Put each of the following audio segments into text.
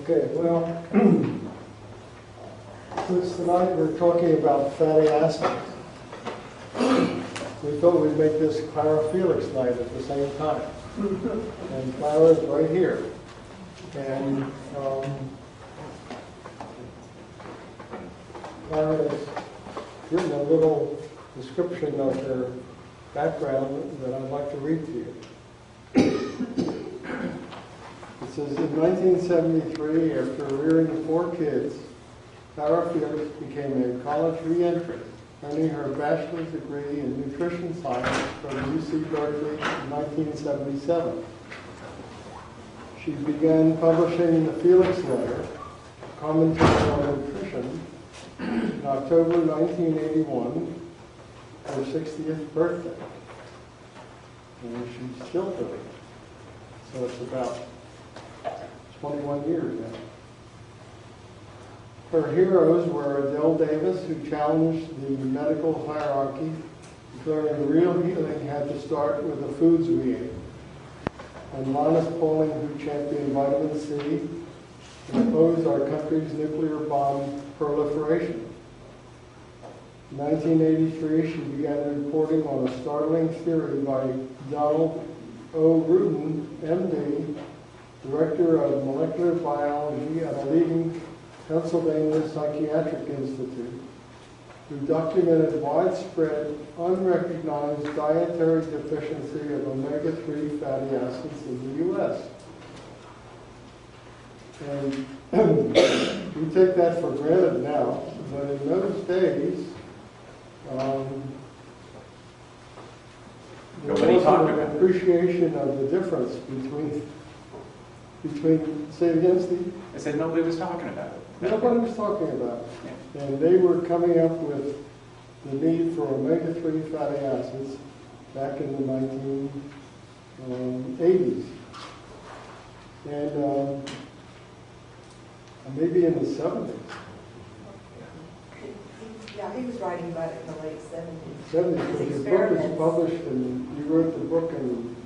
Okay, well, since tonight we're talking about fatty acids, we thought we'd make this chlorophylix night at the same time. And Clara is right here. And Clara has written a little description of her background that I'd like to read to you. It says, in 1973, after rearing 4 kids, Clara Felix became a college re-entrant, earning her bachelor's degree in nutrition science from UC Berkeley in 1977. She began publishing the Felix Letter, Commentary on Nutrition, in October 1981, her 60th birthday. And she's still doing it. So it's about 21 years now. Her heroes were Adele Davis, who challenged the medical hierarchy, declaring real healing had to start with the foods we ate, and Linus Pauling, who championed vitamin C and opposed our country's nuclear bomb proliferation. In 1983, she began reporting on a startling theory by Donald O. Rudin, MD, Director of Molecular Biology at a leading Pennsylvania Psychiatric Institute, who documented widespread, unrecognized dietary deficiency of omega-3 fatty acids in the U.S. And we take that for granted now, but in those days, there wasn't an appreciation of the difference between say it again, Steve? I said nobody was talking about it. Nobody was talking about it. Yeah. And they were coming up with the need for omega-3 fatty acids back in the 1980s. And maybe in the 70s. Yeah, he was writing about it in the late 70s. 70s. His His book was published, and you wrote the book in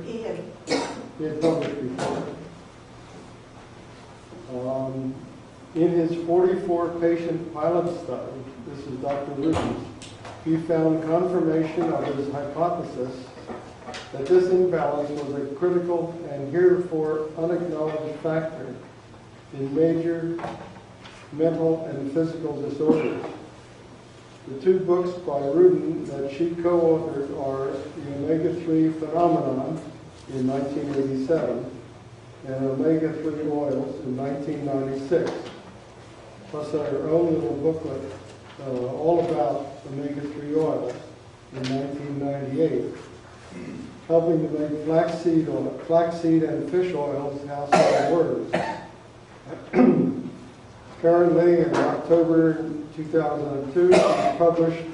He had published before. In his 44-patient pilot study, this is Dr. Rubens, he found confirmation of his hypothesis that this imbalance was a critical and heretofore unacknowledged factor in major mental and physical disorders. The 2 books by Rudin that she co-authored are The Omega-3 Phenomenon in 1987 and Omega-3 Oils in 1996, plus her own little booklet all about omega-3 oils in 1998, helping to make flaxseed and fish oils household words. Currently, in October 2002, she published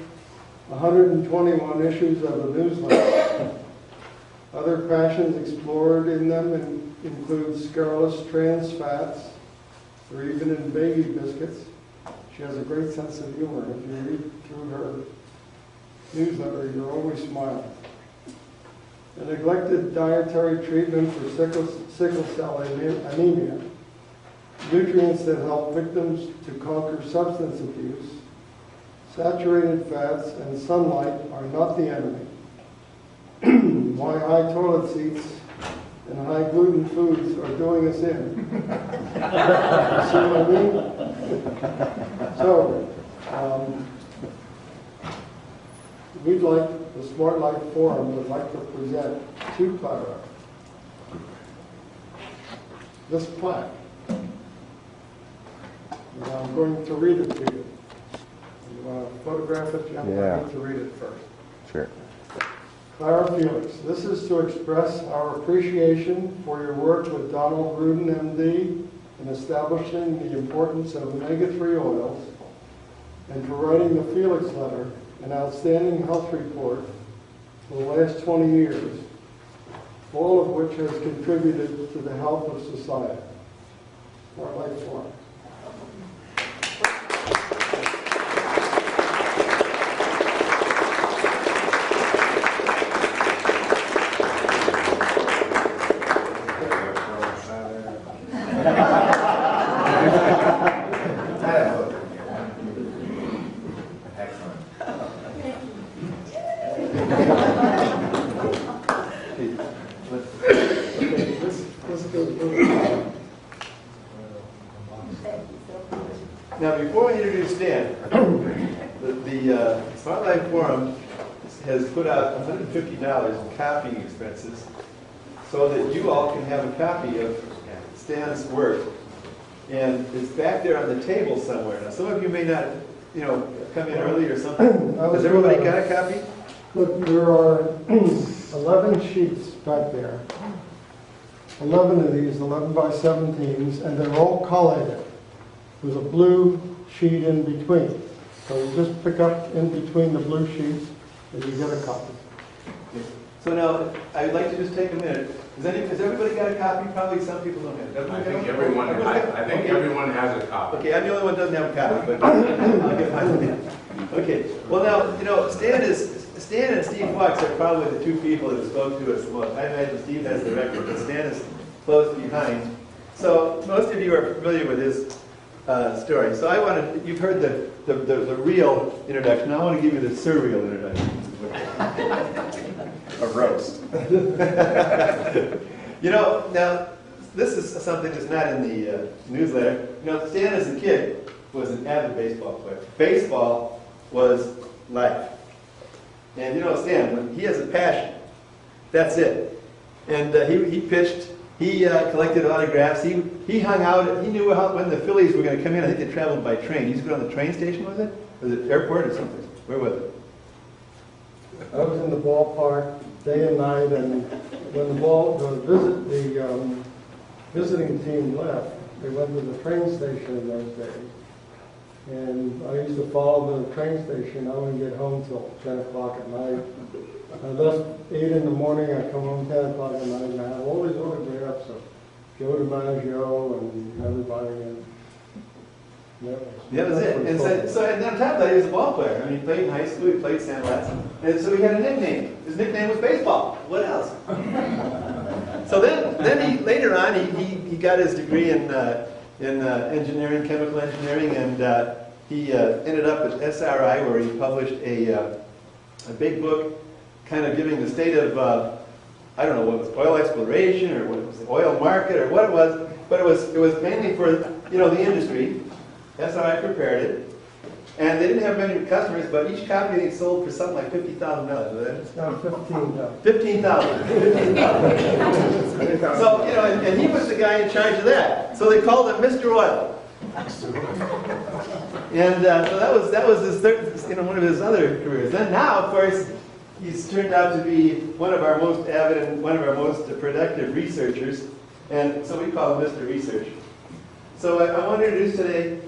121 issues of a newsletter. Other passions explored in them include scurrilous trans fats, or even in baby biscuits. She has a great sense of humor. If you read through her newsletter, you're always smiling. A neglected dietary treatment for sickle cell anemia, nutrients that help victims to conquer substance abuse, saturated fats, and sunlight are not the enemy. Why high toilet seats and high gluten foods are doing us in. See what I mean? So, we'd like, the Smart Life Forum would like to present to Clara this plaque. And I'm going to read it to you. You want to photograph it, Jim? Yeah. I need to read it first. Sure. Clara Felix, this is to express our appreciation for your work with Donald Rudin, MD, in establishing the importance of omega-3 oils, and for writing the Felix Letter, an outstanding health report for the last 20 years, all of which has contributed to the health of society. Smart Life Forum. Now, before I introduce Stan, the Spotlight Forum has put out $150 in copying expenses so that you all can have a copy of Stan's work. And it's back there on the table somewhere. Now, some of you may not, come in early or something. Has everybody got a copy? Look, there are 11 sheets back there. 11 of these, 11 by 17s, and they're all collated. There's a blue sheet in between. So you just pick up in between the blue sheets and you get a copy. So now, I'd like to just take a minute. Has everybody got a copy? Probably some people don't have it. I think everyone has a copy. Okay, I'm the only one who doesn't have a copy, but I'll get mine. Okay, well now, Stan and Steve Fox are probably the two people that spoke to us the most. I imagine Steve has the record, but Stan is close behind. So most of you are familiar with his story. So you've heard the real introduction. Now I want to give you the surreal introduction. A roast. Now, this is something that's not in the newsletter. Stan as a kid was an avid baseball player. Baseball was life. And Stan, when he has a passion, that's it. And he pitched, he collected autographs, he hung out, he knew when the Phillies were going to come in. I think they traveled by train. He used to go to the train station, was it? Was it airport or something? Where was it? I was in the ballpark day and night, and when the visiting team left, they went to the train station in those days. And I used to follow the train station. I wouldn't get home till 10 o'clock at night. I left 8 in the morning. I come home 10 o'clock at night, and I have all these autographs of Joe DiMaggio and everybody. And that was it. And and on top of that, he was a ball player. I mean, he played in high school. He played San Latin. And so he had a nickname. His nickname was Baseball. What else? So then he later on he got his degree in engineering, chemical engineering, and he ended up at SRI, where he published a big book, kind of giving the state of I don't know what it was, oil exploration or what it was, the oil market or what it was, but it was mainly for the industry. SRI prepared it, and they didn't have many customers, but each copy they sold for something like $50,000. No, 15,000. 15,000. 15,000. So and he was the guy in charge of that. So they called him Mr. Oil. And so that was his one of his other careers. Then now, of course, he's turned out to be one of our most avid and one of our most productive researchers, and so we call him Mr. Research. So I want to introduce today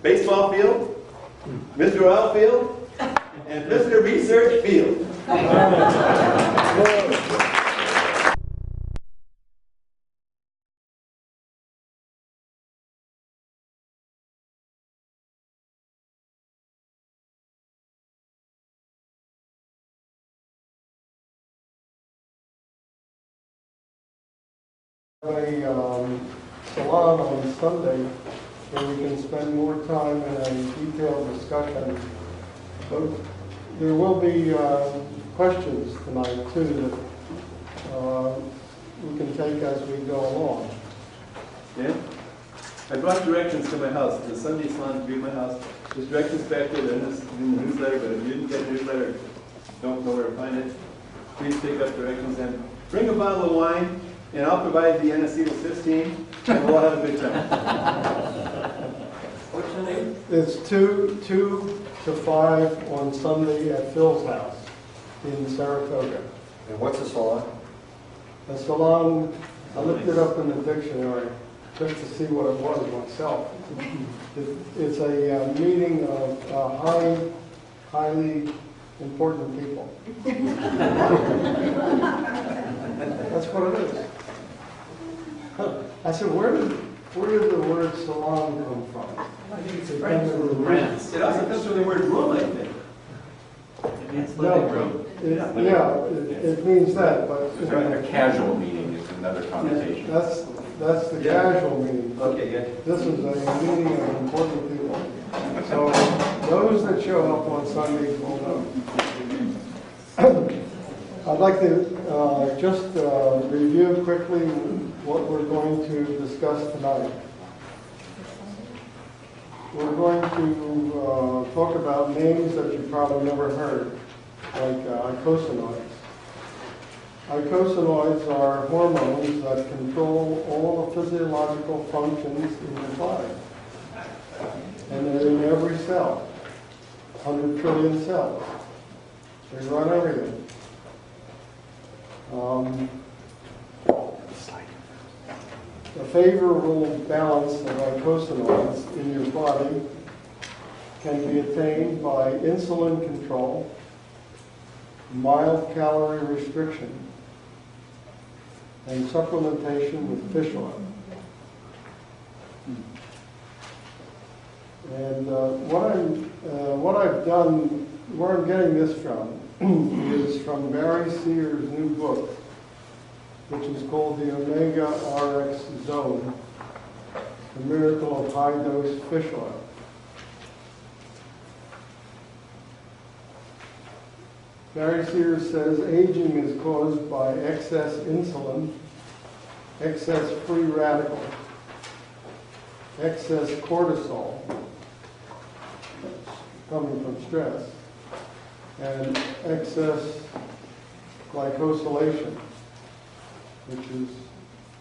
Baseball Field, Mr. Oil Field, and Mr. Research Field. A salon on Sunday where we can spend more time in a detailed discussion. But there will be questions tonight too that we can take as we go along. Yeah? I brought directions to my house. The Sunday salon to be at my house. There's directions back there. They're in the newsletter, but if you didn't get a newsletter, don't know where to find it. Please take up directions and bring a bottle of wine. And I'll provide the N-acetylcysteine, and we'll have a good time. What's the name? It's 2 to 5 on Sunday at Phil's house in Saratoga. And what's a salon? The salon, I looked it up in the dictionary just to see what it was myself. It's a meeting of highly important people. That's what it is. I said, where did the word salon come from? I think it's French. It also comes from the word room, I think. It means living room. It means that, but A casual meeting is another connotation. that's the casual meaning. Okay, yeah. This is a meeting of important people. So those that show up on Sundays will know. I'd like to just review quickly what we're going to discuss tonight. we're going to talk about names that you probably never heard, like icosanoids. Icosanoids are hormones that control all the physiological functions in your body. And they're in every cell, 100 trillion cells. They run everything. A favorable balance of icosanoids in your body can be attained by insulin control, mild calorie restriction, and supplementation with fish oil. And what I've done, where I'm getting this from, is from Barry Sears' new book, which is called The Omega RX Zone, The Miracle of High-Dose Fish Oil. Barry Sears says aging is caused by excess insulin, excess free radicals, excess cortisol, coming from stress, and excess glycosylation, which is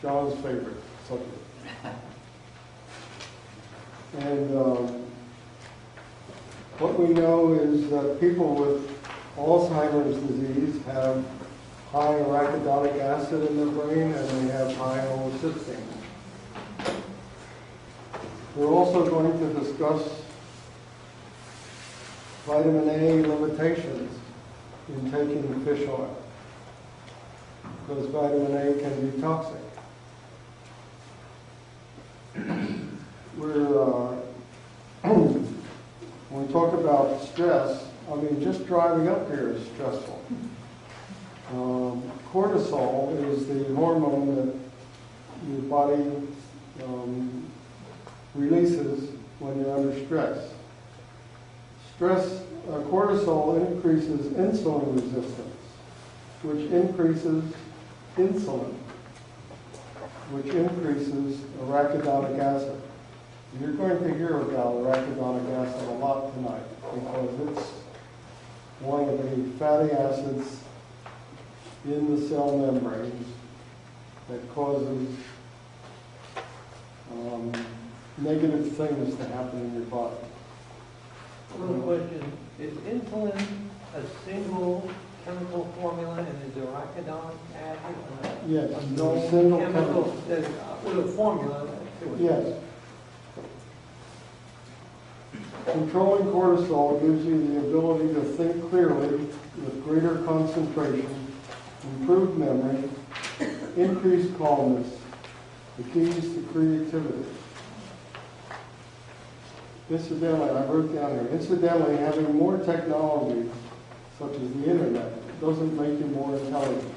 John's favorite subject. And what we know is that people with Alzheimer's disease have high arachidonic acid in their brain, and they have high homocysteine. We're also going to discuss vitamin A limitations in taking fish oil, because vitamin A can be toxic. When we talk about stress, I mean, just driving up here is stressful. Cortisol is the hormone that your body releases when you're under stress. Cortisol increases insulin resistance, which increases insulin, which increases arachidonic acid. You're going to hear about arachidonic acid a lot tonight because it's one of the fatty acids in the cell membranes that causes negative things to happen in your body. One question, is insulin a single chemical formula and is arachidonic acid? Yes, A no known single chemical, chemical. with a formula to it? Yes. Controlling cortisol gives you the ability to think clearly with greater concentration, improved memory, increased calmness, the keys to creativity. Incidentally, I wrote down here, incidentally, having more technology, such as the internet, doesn't make you more intelligent.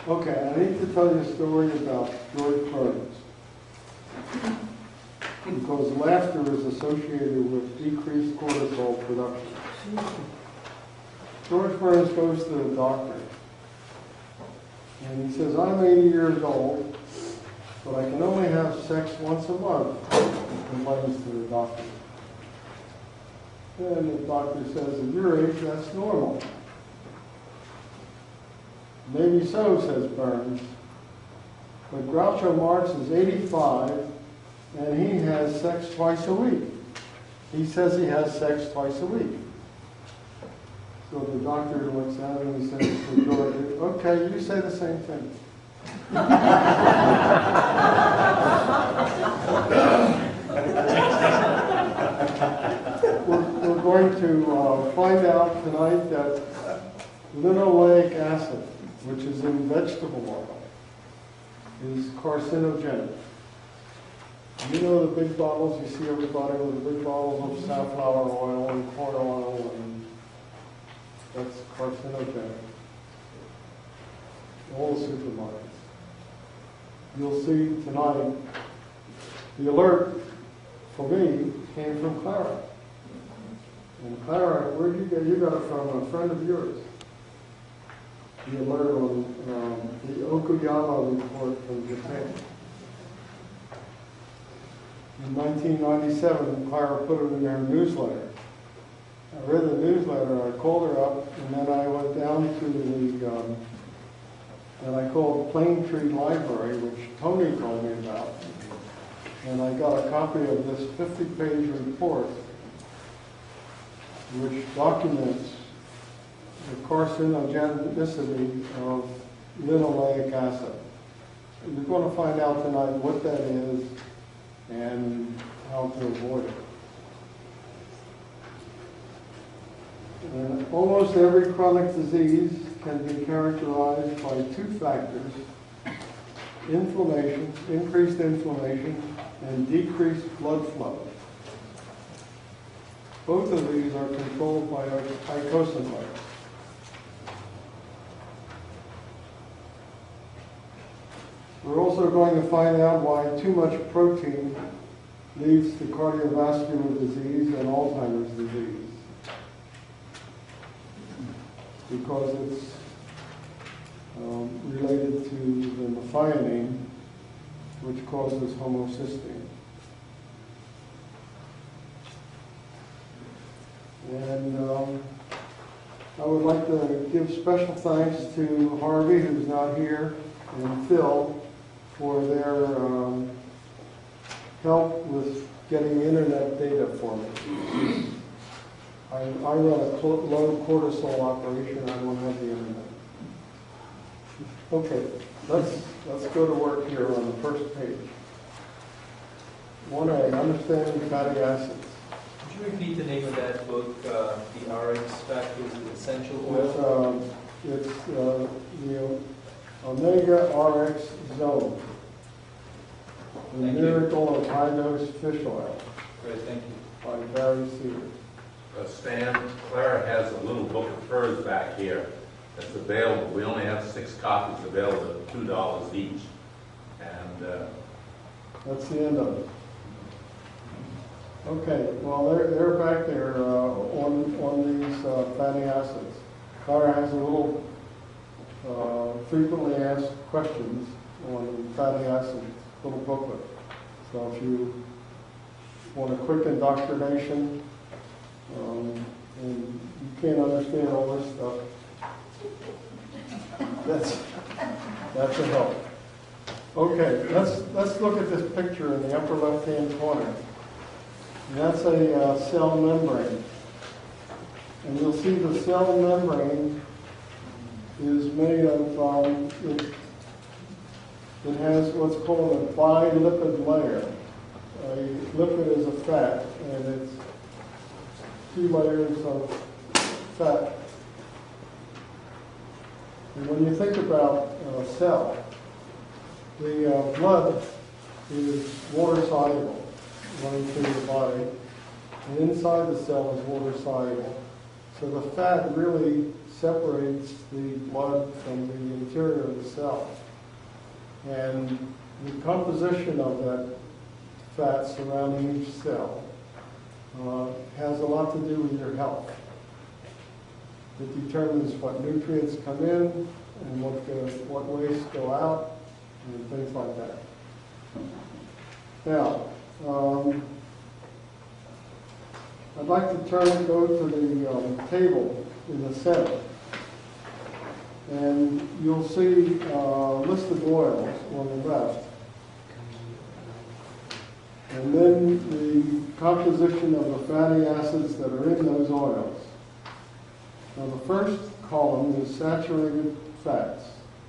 Okay, I need to tell you a story about George Burns, because laughter is associated with decreased cortisol production. George Burns goes to the doctor, and he says, I'm 80 years old, but I can only have sex once a month, he complains to the doctor. And the doctor says, at your age, that's normal. Maybe so, says Burns, but Groucho Marx is 85, and he has sex twice a week. He says he has sex twice a week. So the doctor looks at him and he says to George, okay, you say the same thing. We're going to find out tonight that linoleic acid, which is in vegetable oil, is carcinogenic. You know the big bottles, you see everybody with the big bottles of safflower oil and corn oil, and that's carcinogenic. All the supermarkets. You'll see tonight, the alert for me came from Clara. And Clara, where'd you get? You got it from a friend of yours. The alert on the Okuyama report from Japan. In 1997, Clara put it in her newsletter. I read the newsletter, I called her up, and then I went down to and I called Plane Tree Library, which Tony told me about, and I got a copy of this 50-page report, which documents the carcinogenicity of linoleic acid. You're going to find out tonight what that is and how to avoid it. And almost every chronic disease can be characterized by two factors: inflammation, increased inflammation, and decreased blood flow. Both of these are controlled by icosanoids. We're also going to find out why too much protein leads to cardiovascular disease and Alzheimer's disease. Because it's related to the methionine, which causes homocysteine. And I would like to give special thanks to Harvey, who's not here, and Phil for their help with getting internet data for me. I run a low cortisol operation. I don't have the internet. Okay, let's go to work here on the first page. 1A, understanding fatty acids. Could you repeat the name of that book, the RX Factors of Essential Oil? It's the Omega RX Zone. The Thank you. Miracle of High-Dose Fish Oil Great, thank you. by Barry Sears. Stan, Clara has a little book of hers back here that's available. We only have 6 copies available at $2 each. And That's the end of it. Okay, well, they're back there on these fatty acids. Clara has a little frequently asked questions on fatty acids, little booklet. So if you want a quick indoctrination, and you can't understand all this stuff, that's a help. Okay, let's look at this picture in the upper left-hand corner. And that's a cell membrane. And you'll see the cell membrane is made of, it has what's called a bilipid layer. A lipid is a fat, and it's 2 layers of fat. And when you think about a cell, the blood is water soluble running through the body, and inside the cell is water soluble. So the fat really separates the blood from the interior of the cell. And the composition of that fat surrounding each cell has a lot to do with your health. It determines what nutrients come in and what waste go out and things like that. Now, I'd like to go to the table in the center. And you'll see listed oils on the left. And then the composition of the fatty acids that are in those oils. Now the first column is saturated fats,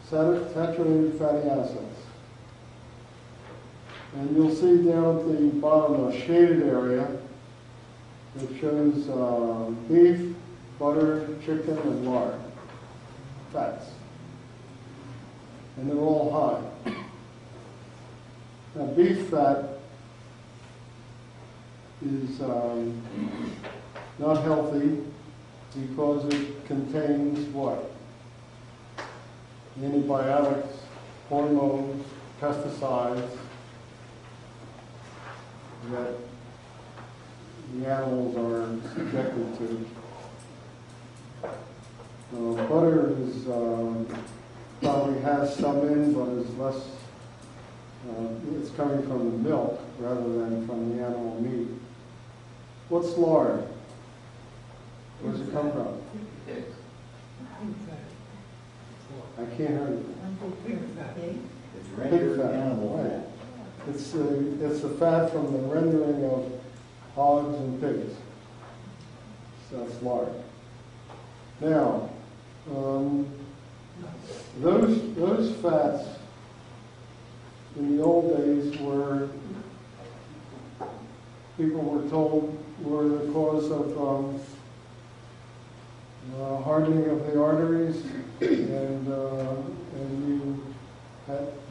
saturated fatty acids. And you'll see down at the bottom a shaded area that shows beef, butter, chicken, and lard. Fats. And they're all high. Now beef fat is not healthy because it contains what? Antibiotics, hormones, pesticides that the animals are subjected to. Butter is probably has some in, but is less It's coming from the milk rather than from the animal meat. What's lard? Where does it come from? I can't hear you. It's Pig rendered fat. animal Right. fat. It's the fat from the rendering of hogs and pigs. So that's lard. Now, those fats in the old days were, people were told, were the cause of hardening of the arteries, and you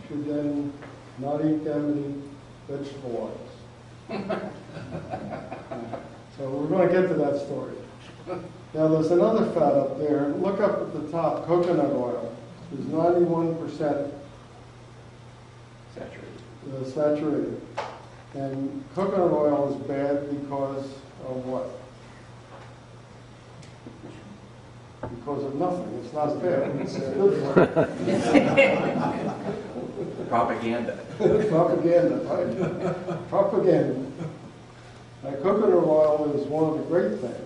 should then not eat them and eat vegetable oils. So we're going to get to that story. Now there's another fat up there. Look up at the top, coconut oil is 91% saturated. And coconut oil is bad because of what? Because of nothing. It's not bad. It's good for Propaganda. propaganda, right? Propaganda. Now, coconut oil is one of the great things.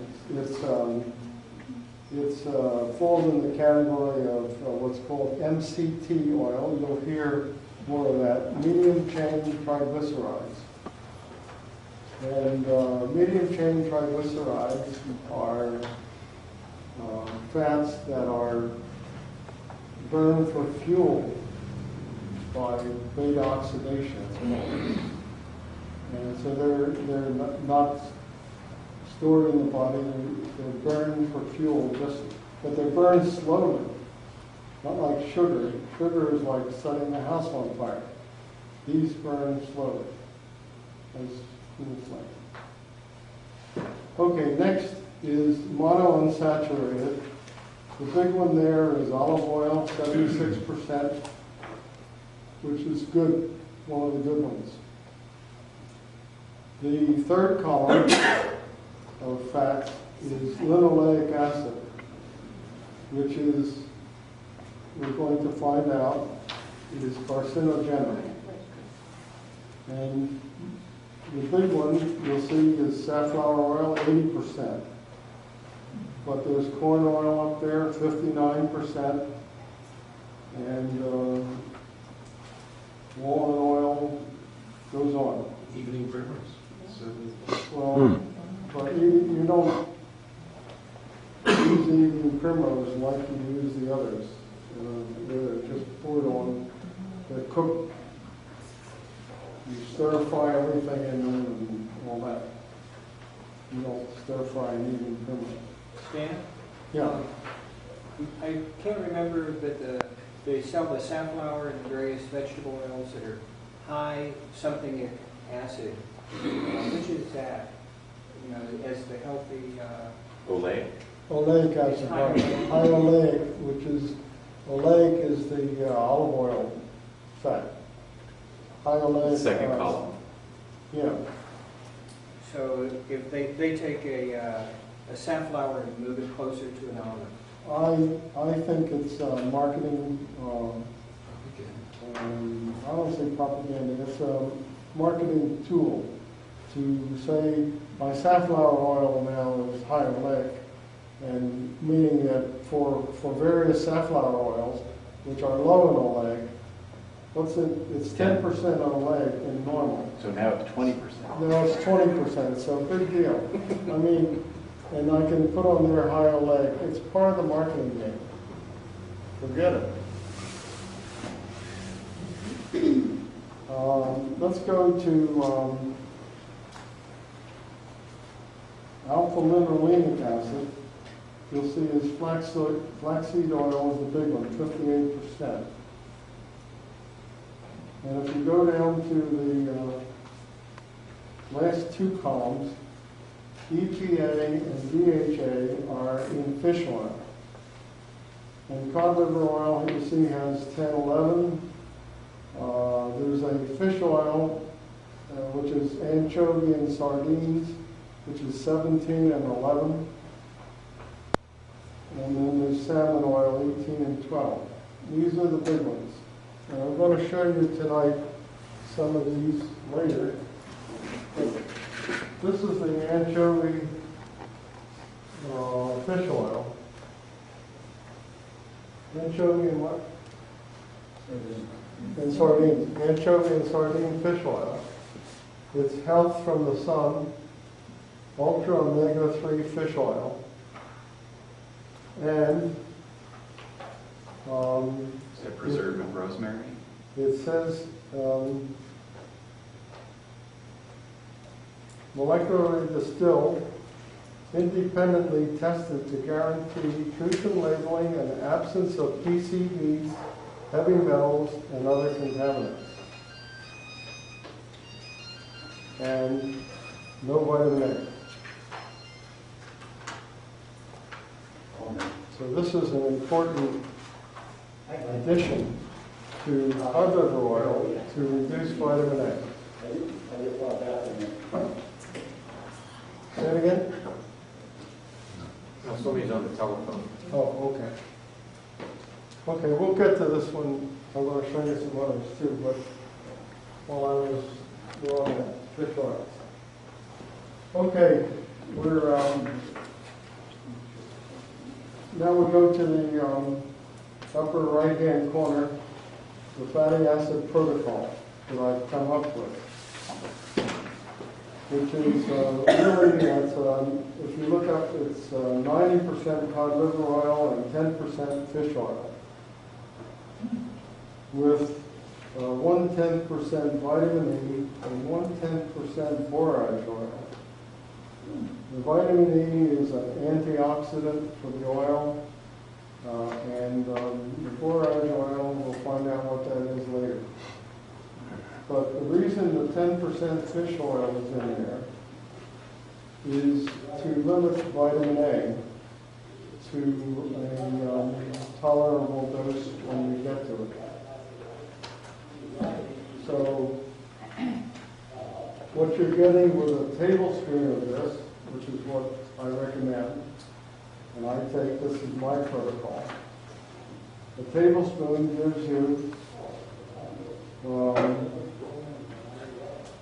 It falls in the category of what's called MCT oil. You'll hear more of that. Medium chain triglycerides. And medium chain triglycerides are fats that are burned for fuel by beta oxidation. And so they're not stored in the body. They're burned for fuel, but they're burned slowly, not like sugar. Sugar is like setting the house on fire. These burn slowly, as fuel flame. Okay, next is monounsaturated. The big one there is olive oil, 76%, which is good, one of the good ones. The third column of fats is linoleic acid, which is, we're going to find out, is carcinogenic. And the big one you'll see is safflower oil, 80%. But there's corn oil up there, 59%. And walnut oil goes on. Evening primrose. Well, but you don't use the evening primrose like you use the others. They're just poured on, they're cooked. You stir fry everything in them and all that. You don't stir fry an evening primrose. Stan? Yeah. I can't remember, but they sell the safflower and the various vegetable oils that are high something acid. Which is that? You know, as the healthy. Oleic. Oleic acid, right. High oleic, oleic is the olive oil fat. High oleic. Second column. Yeah. So if they take a safflower and move it closer to an olive. I think it's marketing. I don't say propaganda. It's a marketing tool to say my safflower oil now is high oleic, and meaning that for various safflower oils, which are low in oleic, what's it? It's 10% oleic in normal. So now it's 20%. Now it's 20%. So big deal. I mean, and I can put on there high oleic. It's part of the marketing game. Forget it. Let's go to alpha-linolenic acid. You'll see is flaxseed oil is the big one, 58%. And if you go down to the last two columns, EPA and DHA are in fish oil. And cod liver oil, you see, has 10, 11. There's a fish oil, which is anchovy and sardines, which is 17 and 11. And then there's salmon oil, 18 and 12. These are the big ones. And I'm going to show you tonight some of these later. This is the anchovy fish oil. Anchovy and what? And sardines. Anchovy and sardine fish oil. It's health from the sun, ultra omega-3 fish oil, and Is it preserved with rosemary? it says molecularly distilled, independently tested to guarantee nutrition labeling and absence of PCBs, heavy metals, and other contaminants. And no vitamin A. So this is an important addition to cod liver oil to reduce vitamin A. Say it again? No, somebody's on the telephone. Oh, okay. Okay, we'll get to this one. I'm going to show you some others too, but while I was doing that, fish oil. Okay, we're, now we go to the upper right-hand corner, the fatty acid protocol that I've come up with, which is really, if you look up, it's 90% cod liver oil and 10% fish oil, with 1/10% vitamin E and 1/10% borage oil. The vitamin E is an antioxidant for the oil, and the borage oil, we'll find out what that is later. But the reason the 10% fish oil is in there is to limit vitamin A to a tolerable dose when we get to it. So what you're getting with a tablespoon of this, which is what I recommend, and I take, this is my protocol. A tablespoon gives you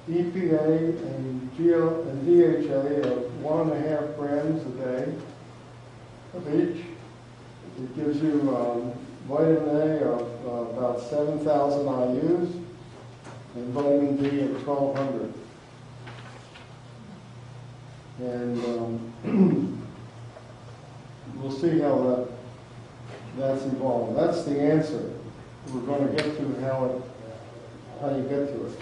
EPA and DHA of 1.5 grams a day of each. It gives you vitamin A of about 7,000 IUs and vitamin D of 1,200. And we'll see how that's evolved. That's the answer. We're going to get to how you get to it.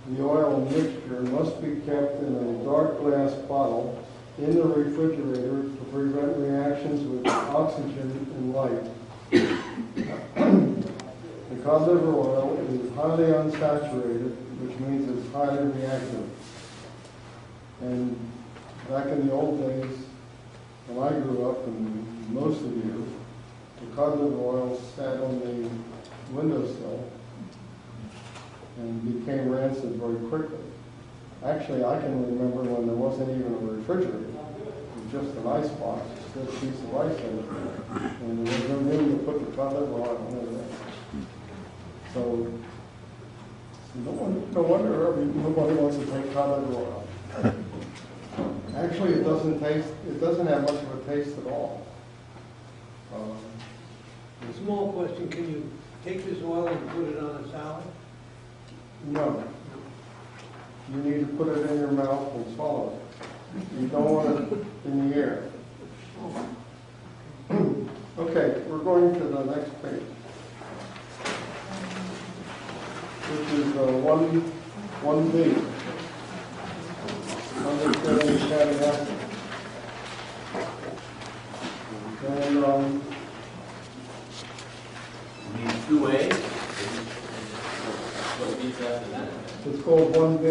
The oil mixture must be kept in a dark glass bottle in the refrigerator to prevent reactions with oxygen and light. The cod liver oil is highly unsaturated, which means it's highly reactive. And back in the old days, when I grew up, and most of you, the cod liver oil sat on the windowsill and became rancid very quickly. Actually, I can remember when there wasn't even a refrigerator. It was just an ice box, just a piece of ice in it. And there was no room to put the cod liver oil in there. So no wonder nobody wants to take cod liver oil. Actually, it doesn't have much of a taste at all. A small question, can you take this oil and put it on a salad? No. You need to put it in your mouth and swallow it. You don't want it in the air. Okay, we're going to the next page, which is 1B. Understanding fatty acid. And Need 2A? What needs after that? it's called 1B.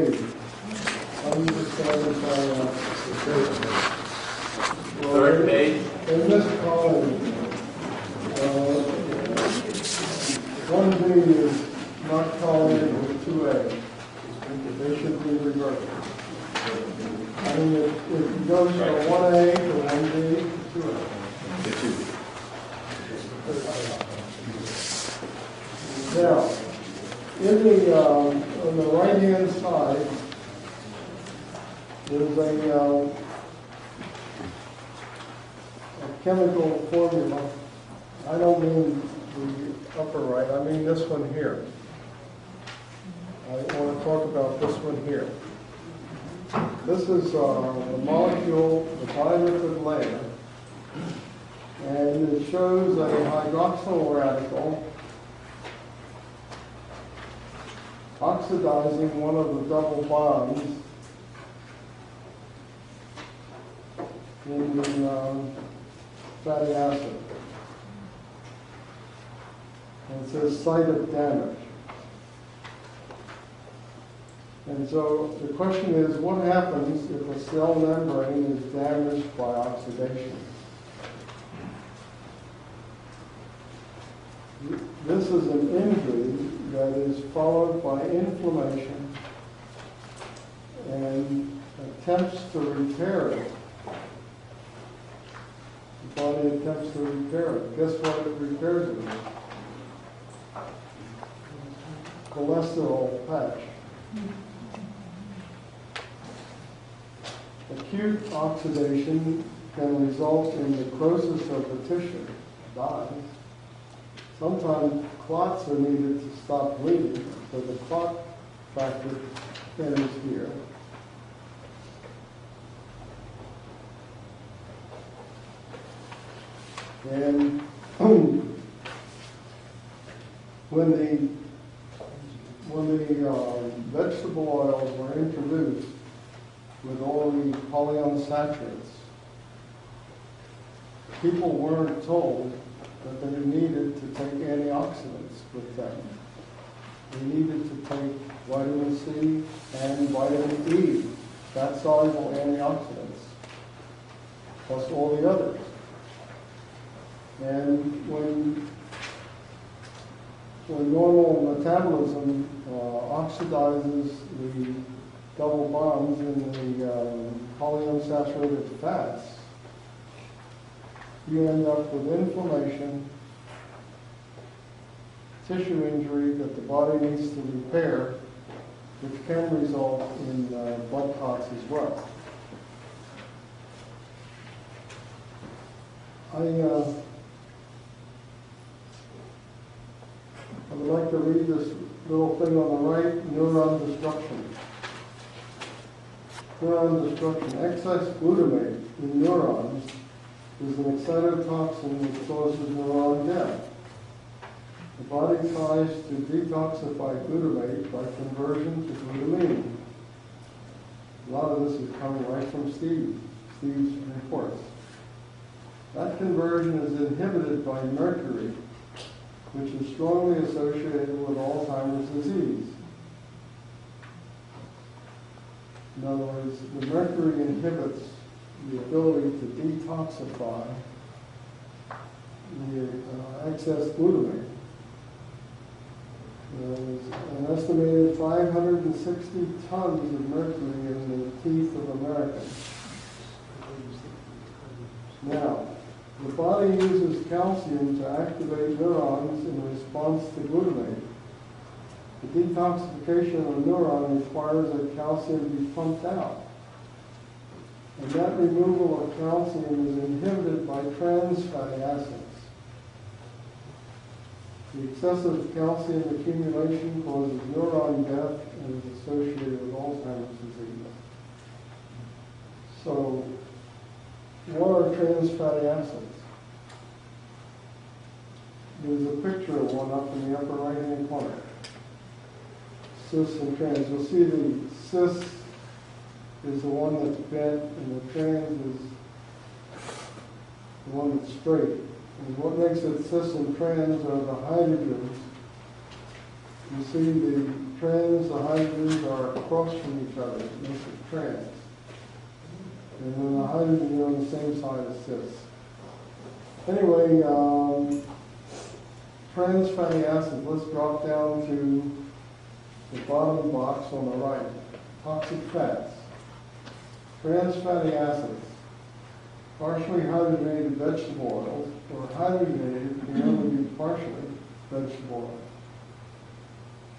Understanding fatty acid. Third page? In this column, 1B is not correlated with 2A. They should be reversed. I mean, if it goes from 1A to 1B to 2A. on the right-hand side, there's a chemical formula. I don't mean the upper right, I mean this one here. I want to talk about this one here. This is the molecule, the bilipid layer, and it shows a hydroxyl radical oxidizing one of the double bonds in the fatty acid. And it says site of damage. And so the question is, what happens if a cell membrane is damaged by oxidation? This is an injury that is followed by inflammation and attempts to repair it. The body attempts to repair it. Guess what it repairs it with? Cholesterol patch. Acute oxidation can result in necrosis of the tissue, dies. Sometimes clots are needed to stop bleeding, so the clot factor enters here. And when the vegetable oils were introduced with all the polyunsaturates, people weren't told that they needed to take antioxidants with them. They needed to take vitamin C and vitamin E, fat-soluble antioxidants, plus all the others. And when normal metabolism oxidizes the double bonds in the polyunsaturated fats, you end up with inflammation, tissue injury that the body needs to repair, which can result in blood clots as well. I would like to read this little thing on the right, neuron destruction. Neuron destruction. Excess glutamate in neurons is an excitotoxin that causes neuron death. The body tries to detoxify glutamate by conversion to glutamine. A lot of this is coming right from Steve's reports. That conversion is inhibited by mercury, which is strongly associated with Alzheimer's disease. In other words, the mercury inhibits the ability to detoxify the excess glutamate. There's an estimated 560 tons of mercury in the teeth of Americans. Now, the body uses calcium to activate neurons in response to glutamate. The detoxification of a neuron requires that calcium be pumped out. And that removal of calcium is inhibited by trans fatty acids. The excessive calcium accumulation causes neuron death and is associated with Alzheimer's disease. So, what are trans fatty acids? There's a picture of one up in the upper right-hand corner. Cis and trans. You'll see the cis is the one that's bent, and the trans is the one that's straight. And what makes it cis and trans are the hydrogens. You see the trans, the hydrogens are across from each other. It makes it trans. And then the hydrogens are on the same side as cis. Anyway, trans fatty acids, let's drop down to the bottom box on the right. Toxic fats. Trans fatty acids. Partially hydrogenated vegetable oils, or hydrogenated can only be partially vegetable oil.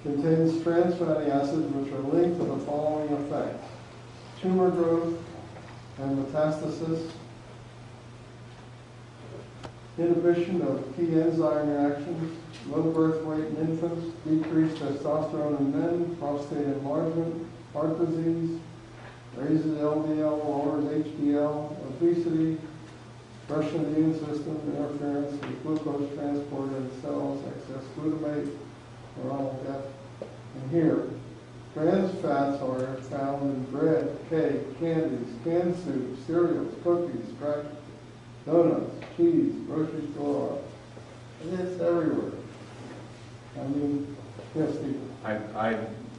Contains trans fatty acids which are linked to the following effects: tumor growth and metastasis, inhibition of key enzyme reactions, low birth weight in infants, decreased testosterone in men, prostate enlargement, heart disease, raises LDL, lowers HDL, obesity, suppression of the immune system, interference with glucose transport in cells, excess glutamate, neuronal death. And here, trans fats are found in bread, cake, candies, canned soup, cereals, cookies, crackers, donuts, cheese, grocery store. It's everywhere. I mean, yes, Steve. I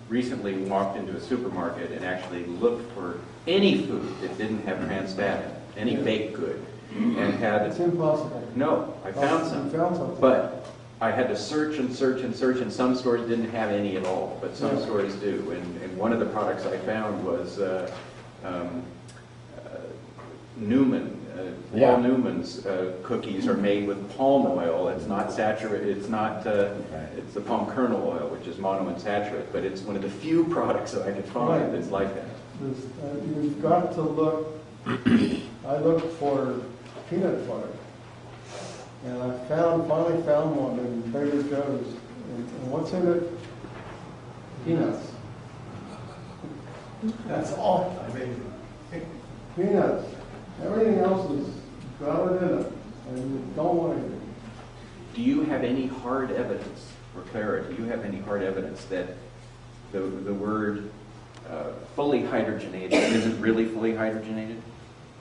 recently walked into a supermarket and actually looked for any food that didn't have trans fat in it, any baked good, and had... It's impossible. No, I found some. You found something. But I had to search and search and search, and some stores didn't have any at all, but some Yeah. stores do. And one of the products I found was Newman. Yeah. Paul Newman's cookies are made with palm oil. It's not saturated. It's not. It's the palm kernel oil, which is monounsaturated. But it's one of the few products that I could find Right. that's like that. You've got to look. I looked for peanut butter, and I finally found one in Trader Joe's. And what's in it? Peanuts. That's all. I mean, Peanuts. Everything else is got it in it, and you don't want to. Do you have any hard evidence, for clarity, do you have any hard evidence that the word fully hydrogenated isn't really fully hydrogenated?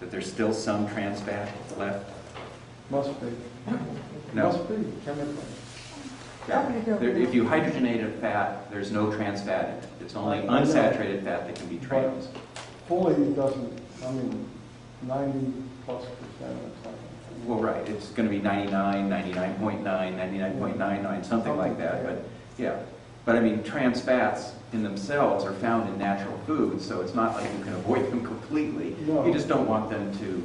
That there's still some trans fat left? Must be. No. Must be chemically. If you hydrogenate a fat, there's no trans fat in it. It's only unsaturated fat that can be trans. Fully doesn't. I mean, 90+% or something. Well, right, it's going to be 99, 99.9, 99.99, something like that, but yeah. But I mean, trans fats in themselves are found in natural foods, so it's not like you can avoid them completely. No. You just don't want them to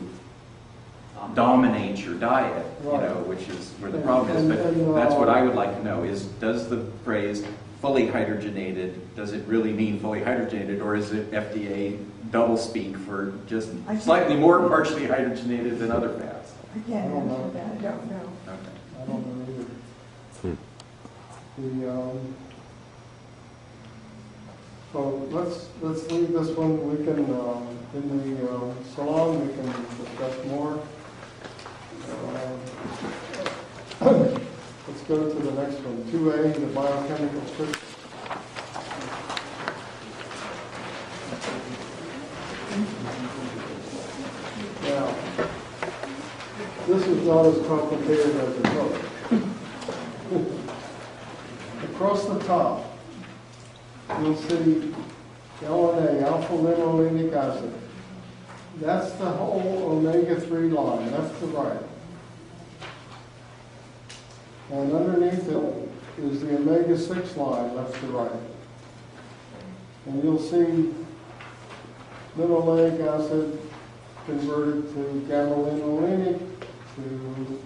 dominate your diet, you Right. know, which is where the problem is. But that's what I would like to know is, does the phrase fully hydrogenated, does it really mean fully hydrogenated, or is it FDA double speak for just slightly more partially hydrogenated than other fats? I can't answer that, I don't know. Okay. I don't know either. So let's leave this one. We can in the salon we can discuss more. Let's go to the next one. 2A, the biochemical system. Now, this is not as complicated as it looks. Across the top, you'll see LNA, alpha-linolenic acid. That's the whole omega-3 line, left to right. And underneath it is the omega-6 line, left to right. And you'll see linoleic acid converted to gamma-linolenic, to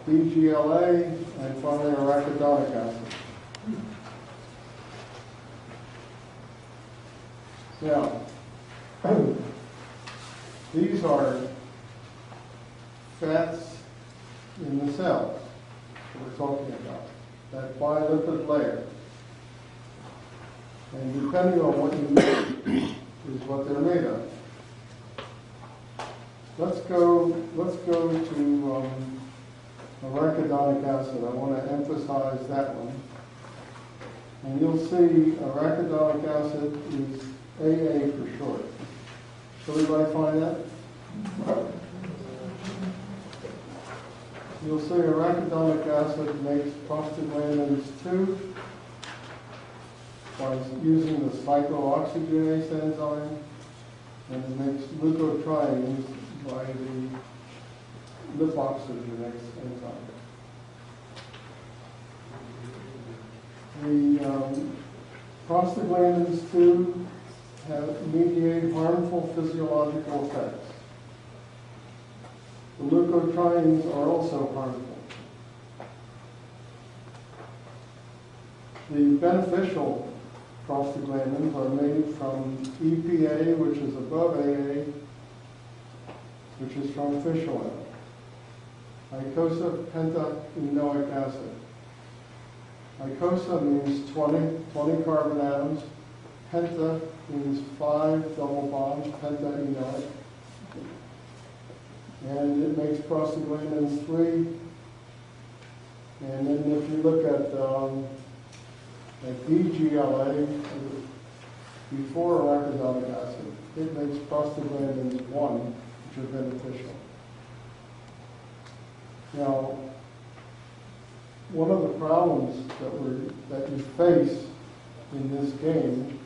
BGLA, and finally arachidonic acid. Now, these are fats in the cells that we're talking about, that bilipid layer. And depending on what you make is what they're made of. Let's go to arachidonic acid. I want to emphasize that one. And you'll see arachidonic acid is AA for short. Everybody find that? You'll see arachidonic acid makes prostaglandins 2 by using the cyclooxygenase enzyme, and it makes leukotrienes by the lipoxygenase enzyme. The prostaglandins 2 mediate harmful physiological effects. The leukotrienes are also harmful. The beneficial prostaglandins are made from EPA, which is above AA, which is from fish oil. Icosapentaenoic acid. Icosa means 20 carbon atoms. Penta means 5 double bonds, pentaenoic. And it makes prostaglandins 3. And then if you look at DGLA, before arachidonic acid, it makes prostaglandins 1, which are beneficial. Now, one of the problems that you face in this game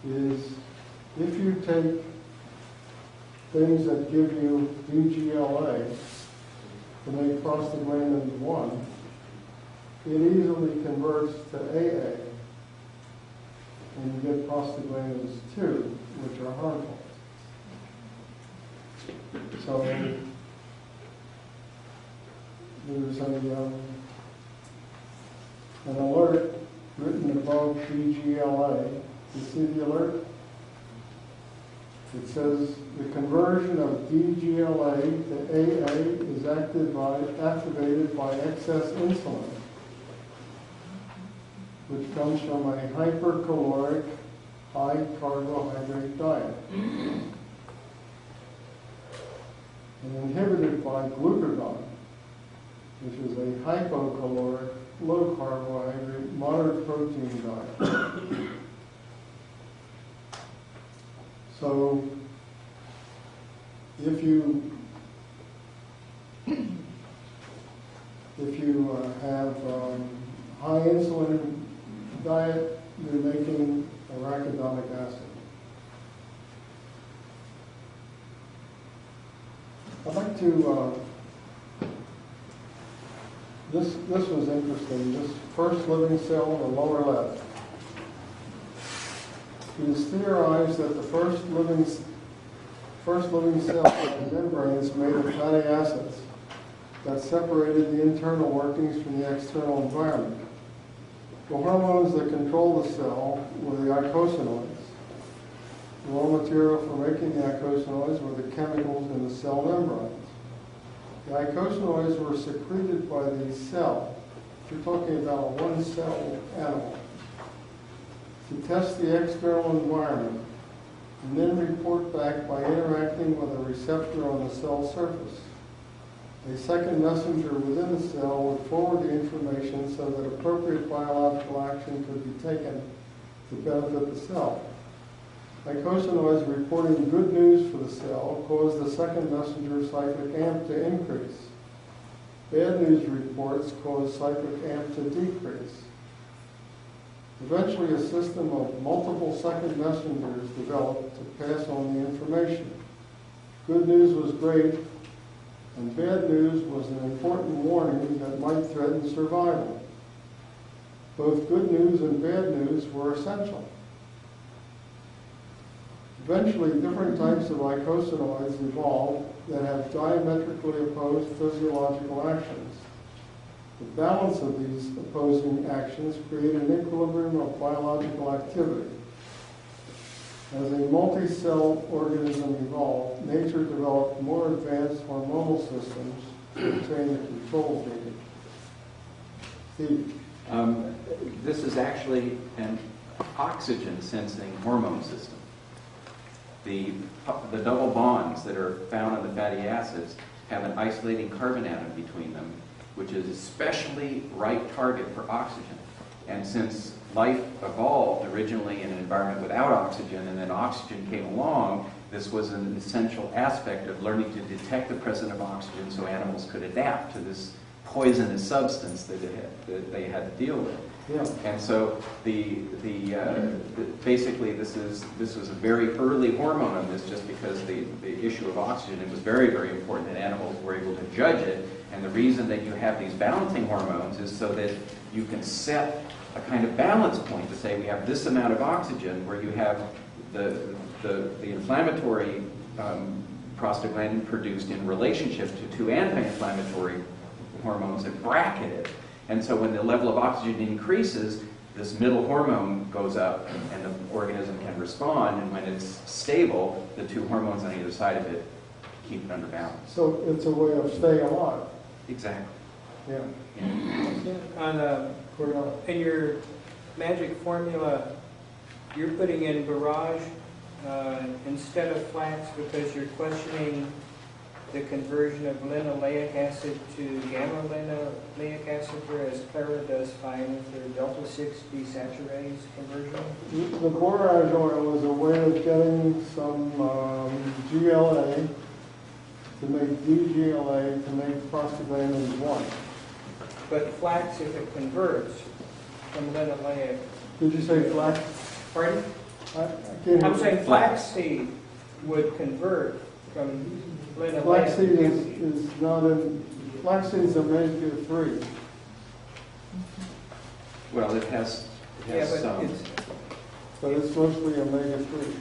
is if you take things that give you DGLA to make prostaglandins 1, it easily converts to AA, and you get prostaglandins 2, which are harmful. So there's an alert written above DGLA. You see the alert? It says the conversion of DGLA to AA is activated by excess insulin, which comes from a hypercaloric, high carbohydrate diet, and inhibited by glucagon, which is a hypocaloric, low carbohydrate, moderate protein diet. So if you have high insulin diet, you're making arachidonic acid. I'd like to, this was interesting, this first living cell in the lower left. It is theorized that the first living cell had membranes made of fatty acids that separated the internal workings from the external environment. The hormones that control the cell were the icosanoids. The raw material for making the icosanoids were the chemicals in the cell membranes. The icosanoids were secreted by the cell. You're talking about a one-cell animal. To test the external environment, and then report back by interacting with a receptor on the cell surface. A second messenger within the cell would forward the information so that appropriate biological action could be taken to benefit the cell. Icosanoids reporting good news for the cell caused the second messenger cyclic AMP to increase. Bad news reports caused cyclic AMP to decrease. Eventually, a system of multiple second messengers developed to pass on the information. Good news was great, and bad news was an important warning that might threaten survival. Both good news and bad news were essential. Eventually, different types of icosanoids evolved that have diametrically opposed physiological actions. The balance of these opposing actions create an equilibrium of biological activity. As a multi-cell organism evolved, nature developed more advanced hormonal systems to obtain the controls needed. Steve? This is actually an oxygen-sensing hormone system. The double bonds that are found in the fatty acids have an isolating carbon atom between them, which is especially right target for oxygen. And since life evolved originally in an environment without oxygen, and then oxygen came along, this was an essential aspect of learning to detect the presence of oxygen so animals could adapt to this poisonous substance that they had to deal with. Yeah. And so basically this was a very early hormone on this, just because the issue of oxygen, it was very, very important that animals were able to judge it. And the reason that you have these balancing hormones is so that you can set a kind of balance point to say we have this amount of oxygen, where you have the inflammatory prostaglandin produced in relationship to two anti-inflammatory hormones that bracket it. And so when the level of oxygen increases, this middle hormone goes up and the organism can respond, and when it's stable, the two hormones on either side of it keep it under balance. So it's a way of staying alive. Exactly. Yeah. In your magic formula, you're putting in borage instead of flax because you're questioning the conversion of linoleic acid to gamma linoleic acid, whereas Clara does fine with her delta-6 desaturase conversion. The borage oil is a way of getting some GLA to make DGLA to make prostaglandins 1. But flax, if it converts from linoleic... Did you say flax? Pardon? I can't I'm saying flaxseed would convert from linoleic. Flaxseed is not in, flaxseed is omega-3. Well, it has some. But it's mostly omega-3.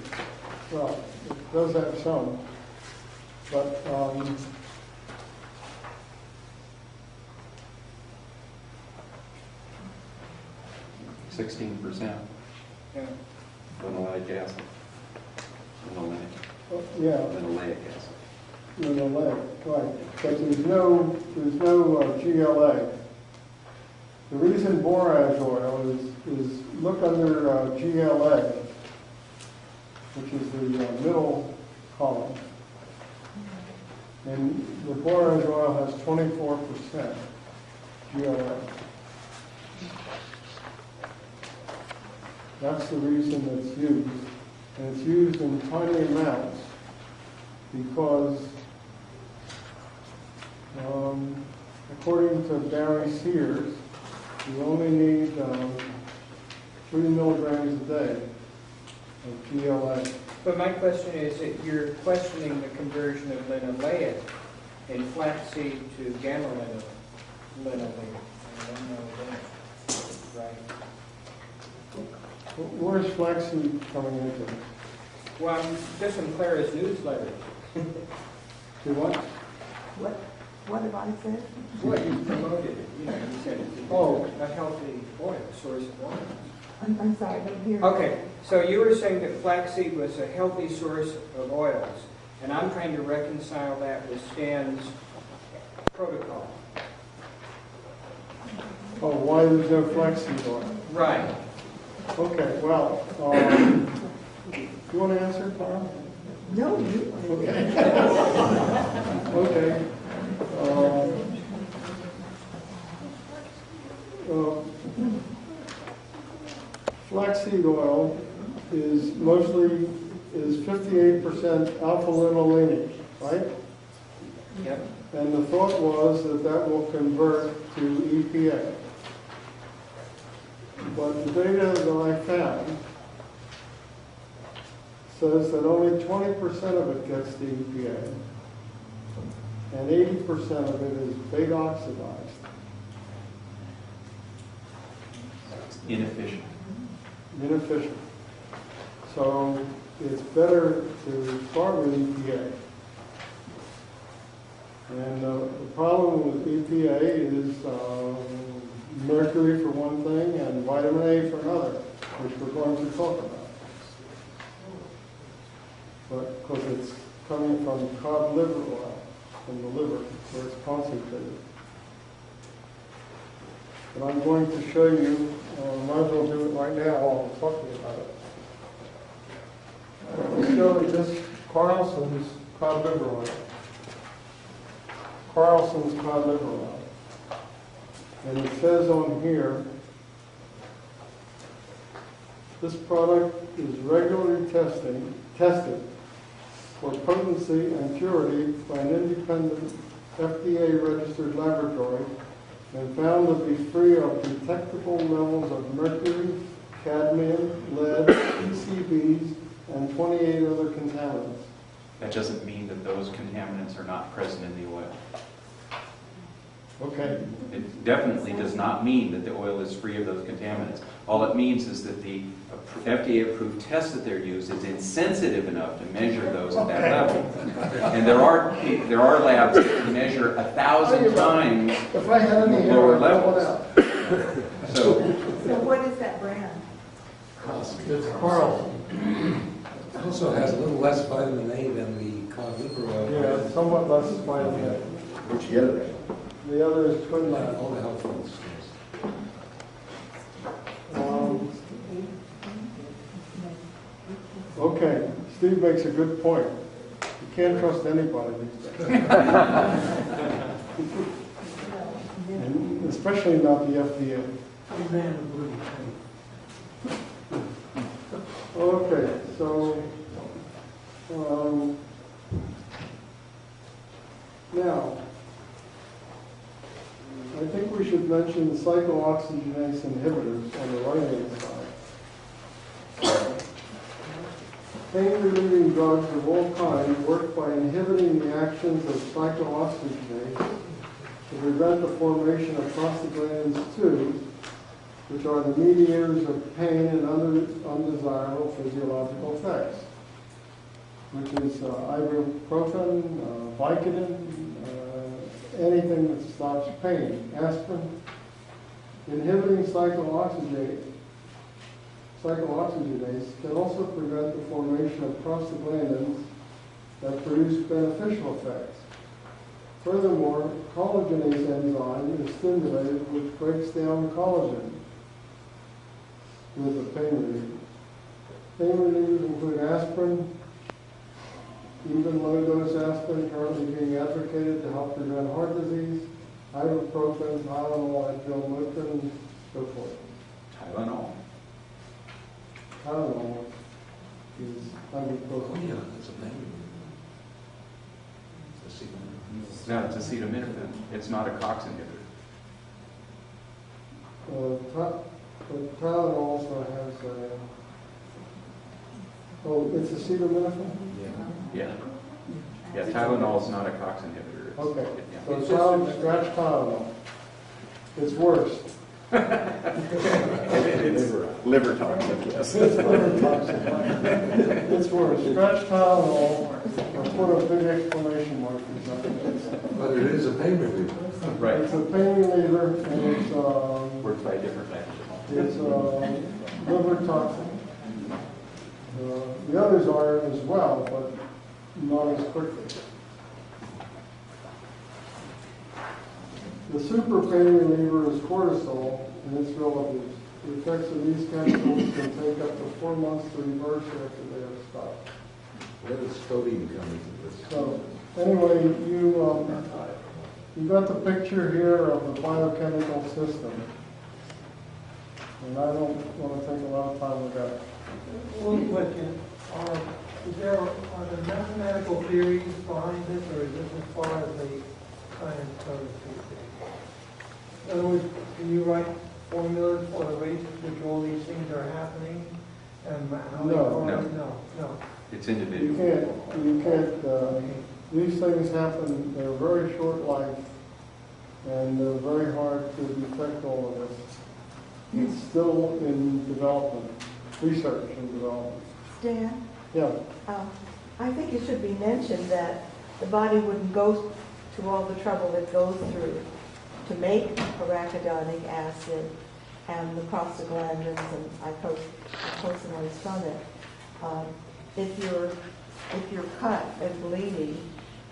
Well, it does have some, but 16%. Yeah. Linoleic acid. yeah, Linoleic acid. linoleic, right. But there's no GLA. The reason borage oil is look under GLA, which is the middle column. And the borage oil has 24% GLA. That's the reason it's used. And it's used in tiny amounts because, according to Barry Sears, you only need 3 milligrams a day of GLA. But my question is that you're questioning the conversion of linoleic in flaxseed to gamma linoleic. I don't know that. Right. Where's flaxseed coming into? Well, just in Clara's newsletter. To what? What have I said? Well, you promoted it. You know, you said it's a healthy oil, source of oil. I'm sorry, I don't hear. Okay, so you were saying that flaxseed was a healthy source of oils, and I'm trying to reconcile that with Stan's protocol. Oh, why there's no flaxseed oil? Right. Okay, well, you want to answer, Carl? No, you. Okay. Okay. Flaxseed oil is 58% alpha-linolenic, right? Yep. And the thought was that will convert to EPA. But the data that I found says that only 20% of it gets to EPA, and 80% of it is beta oxidized. Inefficient. So it's better to start with EPA. And the problem with EPA is mercury for one thing and vitamin A for another, which we're going to talk about. But because it's coming from cod liver oil, from the liver, where it's concentrated. But I'm going to show you, might as well do it right now while I'm talking about it. Let's show you this Carlson's cod liver oil. Carlson's cod liver oil. And it says on here, this product is regularly tested for potency and purity by an independent FDA-registered laboratory and found to be free of detectable levels of mercury, cadmium, lead, PCBs, and 28 other contaminants. That doesn't mean that those contaminants are not present in the oil. Okay. It definitely does not mean that the oil is free of those contaminants. All it means is that the FDA-approved test that they're used is insensitive enough to measure those at that level. And there are labs that can measure 1,000 times If I had any lower hair, I'd pull it levels. out. So So what is that brand? It's Carl. Also has a little less vitamin A than the cod liver oil. Yeah, it's somewhat less vitamin A. Which the other? The other is twin light. All the health foods. Okay, Steve makes a good point. You can't trust anybody these days. And especially not the FDA. Okay, so now, I think we should mention cyclooxygenase inhibitors on the right-hand side. Pain-relieving drugs of all kinds work by inhibiting the actions of cyclooxygenase to prevent the formation of prostaglandins 2, which are the mediators of pain and undesirable physiological effects, which is ibuprofen, Vicodin, anything that stops pain, aspirin. Inhibiting cyclooxygenase can also prevent the formation of prostaglandins that produce beneficial effects. Furthermore, collagenase enzyme is stimulated, which breaks down collagen with the pain reliever. Pain relievers include aspirin, even low-dose aspirin currently being advocated to help prevent heart disease, ibuprofen, Tylenol, Advil, so forth. Tylenol. Tylenol is ibuprofen. Yeah, that's a pain reliever. No, it's acetaminophen. It's not a COX inhibitor. But Tylenol also has it's acetaminophen? Yeah. Yeah, Tylenol is not a COX inhibitor. It's- Okay, yeah. so scratch Tylenol. It's worse. It's liver toxic, yes. It's liver toxic. It's worse. Scratch Tylenol or put a big exclamation mark beside it. But it is a pain reliever. Right. It's a pain reliever and it's Works by a different mechanism. liver toxic. The others are as well, but not as quickly. The super pain reliever is cortisol and its relatives. The effects of these chemicals can take up to 4 months to reverse after they have stopped. Where does codeine come into this? So, anyway, you got the picture here of the biochemical system. And I don't want to take a lot of time with that. One question, are there mathematical theories behind this, or is this as far as the science goes? In other words, can you write formulas for the rates at which all these things are happening? And how they No. No. It's You individual. can't, these things happen, they're very short life, and they're very hard to detect all of this. It's still in development, research and development. Stan, Yeah, I think it should be mentioned that the body wouldn't go to all the trouble it goes through to make arachidonic acid and the prostaglandins and icosanoids from it. If you're cut and bleeding,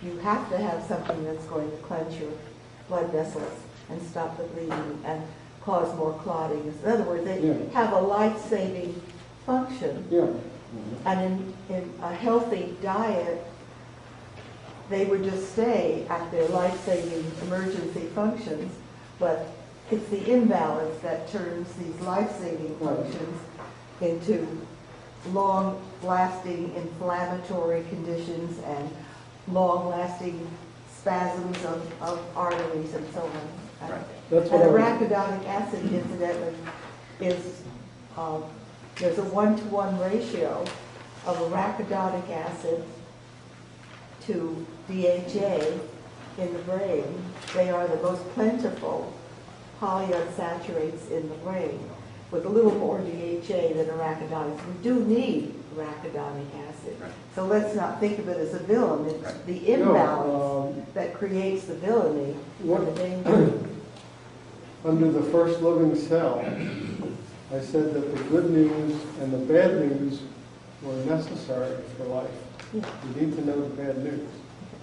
you have to have something that's going to cleanse your blood vessels and stop the bleeding and cause more clotting. In other words, they Yeah. have a life-saving function. yeah. And in a healthy diet, they would just stay at their life-saving emergency functions, but it's the imbalance that turns these life-saving functions into long-lasting inflammatory conditions and long-lasting spasms of arteries and so on. Right. That's And what arachidonic acid, incidentally, is there's a 1-to-1 ratio of arachidonic acid to DHA in the brain. They are the most plentiful polyunsaturates in the brain, with a little more DHA than arachidonics. We do need arachidonic acid. Right. So let's not think of it as a villain. It's Right. the imbalance that creates the villainy What- and the danger. Under the first living cell, I said that the good news and the bad news were necessary for life. Yeah. You need to know the bad news.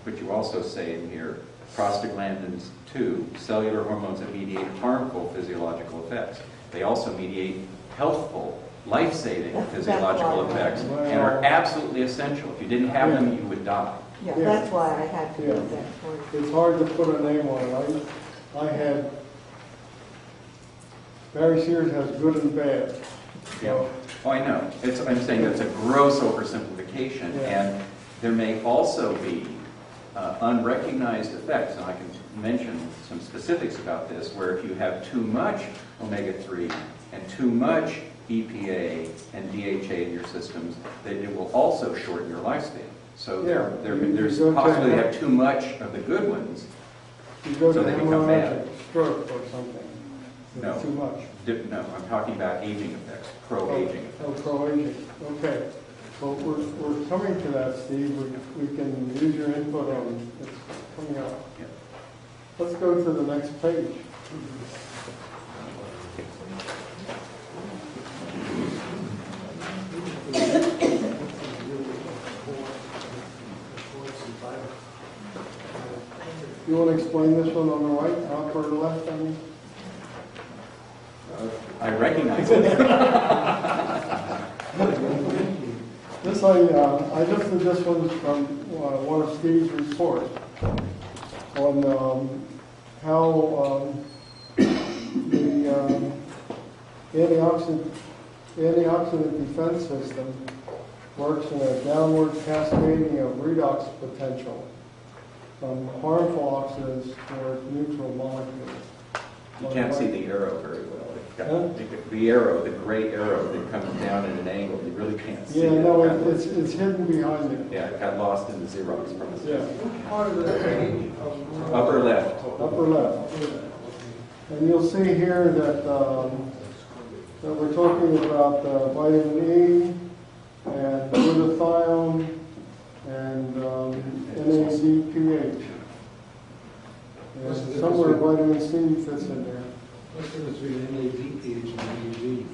But you also say in here, prostaglandins 2, cellular hormones that mediate harmful physiological effects. They also mediate healthful, life-saving physiological effects and are absolutely essential. If you didn't have them, you would die. Yeah, Yeah. that's why I had to put that for you. It's hard to put a name on it. I had, Barry Sears has good and bad. Yeah. Oh, I know. I'm saying that's a gross oversimplification, Yeah. and there may also be unrecognized effects, and I can mention some specifics about this, where if you have too much omega-3 and too much EPA and DHA in your systems, that it will also shorten your lifespan. So there's You go possibly to- have too much of the good ones. You go So to they become bad. hemorrhagic stroke or something. It's No. too much. No, I'm talking about aging effects, pro-aging effects. Oh, pro-aging. Okay. Well, we're coming to that, Steve. We can use your input on it's coming up. Yeah. Let's go to the next page. You want to explain this one on the right, upper left, I mean? I recognize it. This I just did this one from one of Steve's reports on how the antioxidant defense system works in a downward cascading of redox potential from harmful oxidants toward neutral molecules. You can't see the arrow very well. Huh? The arrow, the gray arrow that comes down at an angle, you really can't see Yeah, it. no, it's hidden behind it. Yeah, it got lost in the Xerox process. Yeah, Part of the page of. Upper left. upper left. And you'll see here that we're talking about vitamin E and glutathione and NADPH. And somewhere vitamin C fits in there. What's the difference between NADPH and NADH?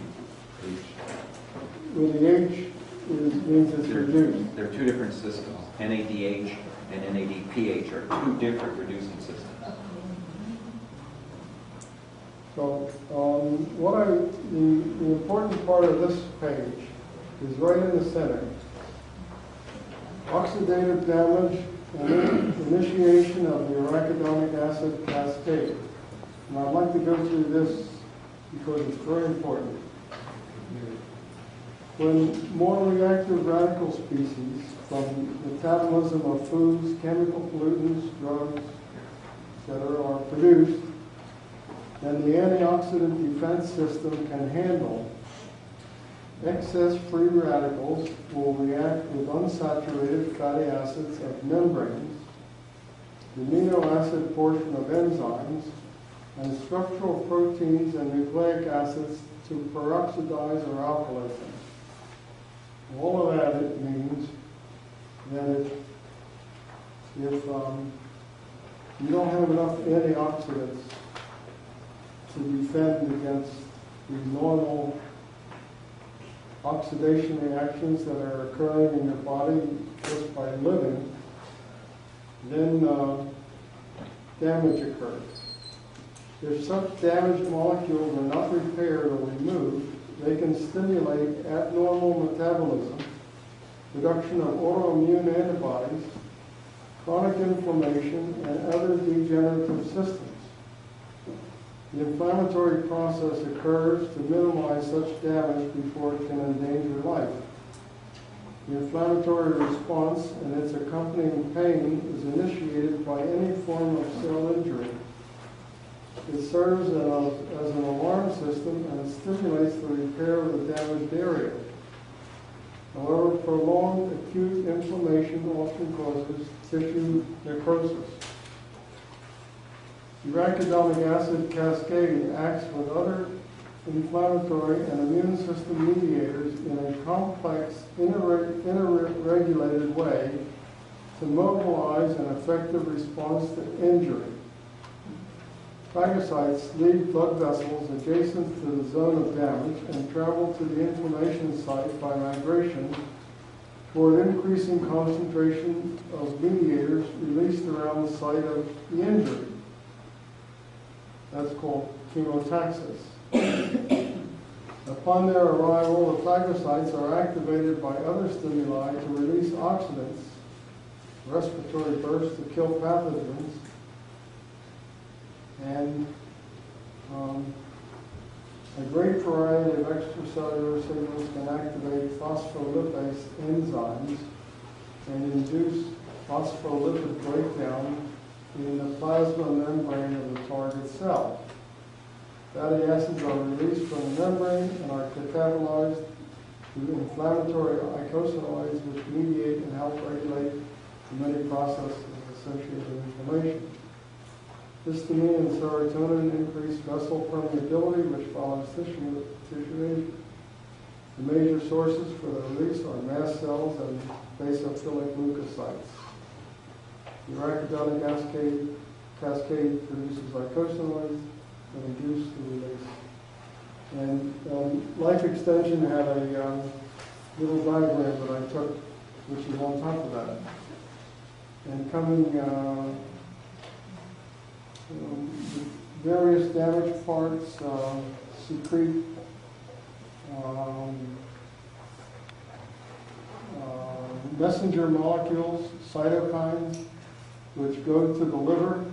With the H means it's reduced. There are two different systems. NADH and NADPH are two different reducing systems. So the important part of this page is right in the center. Oxidative damage and initiation of the arachidonic acid cascade. And I'd like to go through this because it's very important. When more reactive radical species from metabolism of foods, chemical pollutants, drugs, etc. are produced, then the antioxidant defense system can handle excess free radicals will react with unsaturated fatty acids of membranes, the amino acid portion of enzymes, and structural proteins and nucleic acids to peroxidize or alkylate them. All of that it means that if you don't have enough antioxidants to defend against the normal oxidation reactions that are occurring in your body just by living, then damage occurs. If such damaged molecules are not repaired or removed, they can stimulate abnormal metabolism, production of autoimmune antibodies, chronic inflammation, and other degenerative systems. The inflammatory process occurs to minimize such damage before it can endanger life. The inflammatory response and its accompanying pain is initiated by any form of cell injury. It serves as an alarm system and it stimulates the repair of the damaged area. However, prolonged acute inflammation often causes tissue necrosis. The arachidonic acid cascade acts with other inflammatory and immune system mediators in a complex, interregulated way to mobilize an effective response to injury. phagocytes leave blood vessels adjacent to the zone of damage and travel to the inflammation site by migration toward increasing concentration of mediators released around the site of the injury. That's called chemotaxis. Upon their arrival, the phagocytes are activated by other stimuli to release oxidants, respiratory bursts to kill pathogens, and a great variety of extracellular signals can activate phospholipase enzymes and induce phospholipid breakdown in the plasma membrane of the target cell. Fatty acids are released from the membrane and are catabolized to inflammatory icosanoids, which mediate and help regulate the many processes associated with inflammation. Histamine and serotonin increase vessel permeability, which follows tissue injury. The major sources for the release are mast cells and basophilic leukocytes. The arachidonic cascade produces icosanoids that induce the release. And Life Extension had a little diagram that I took, which is on top of that. And coming various damaged parts secrete messenger molecules, cytokines, which go to the liver.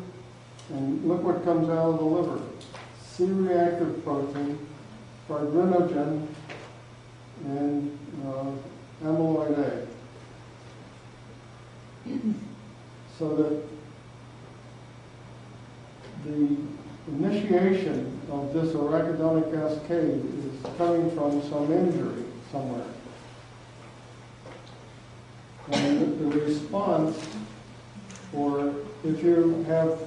And look what comes out of the liver. C-reactive protein, fibrinogen, and amyloid A. So that the initiation of this arachidonic cascade is coming from some injury somewhere. And the response, or if you have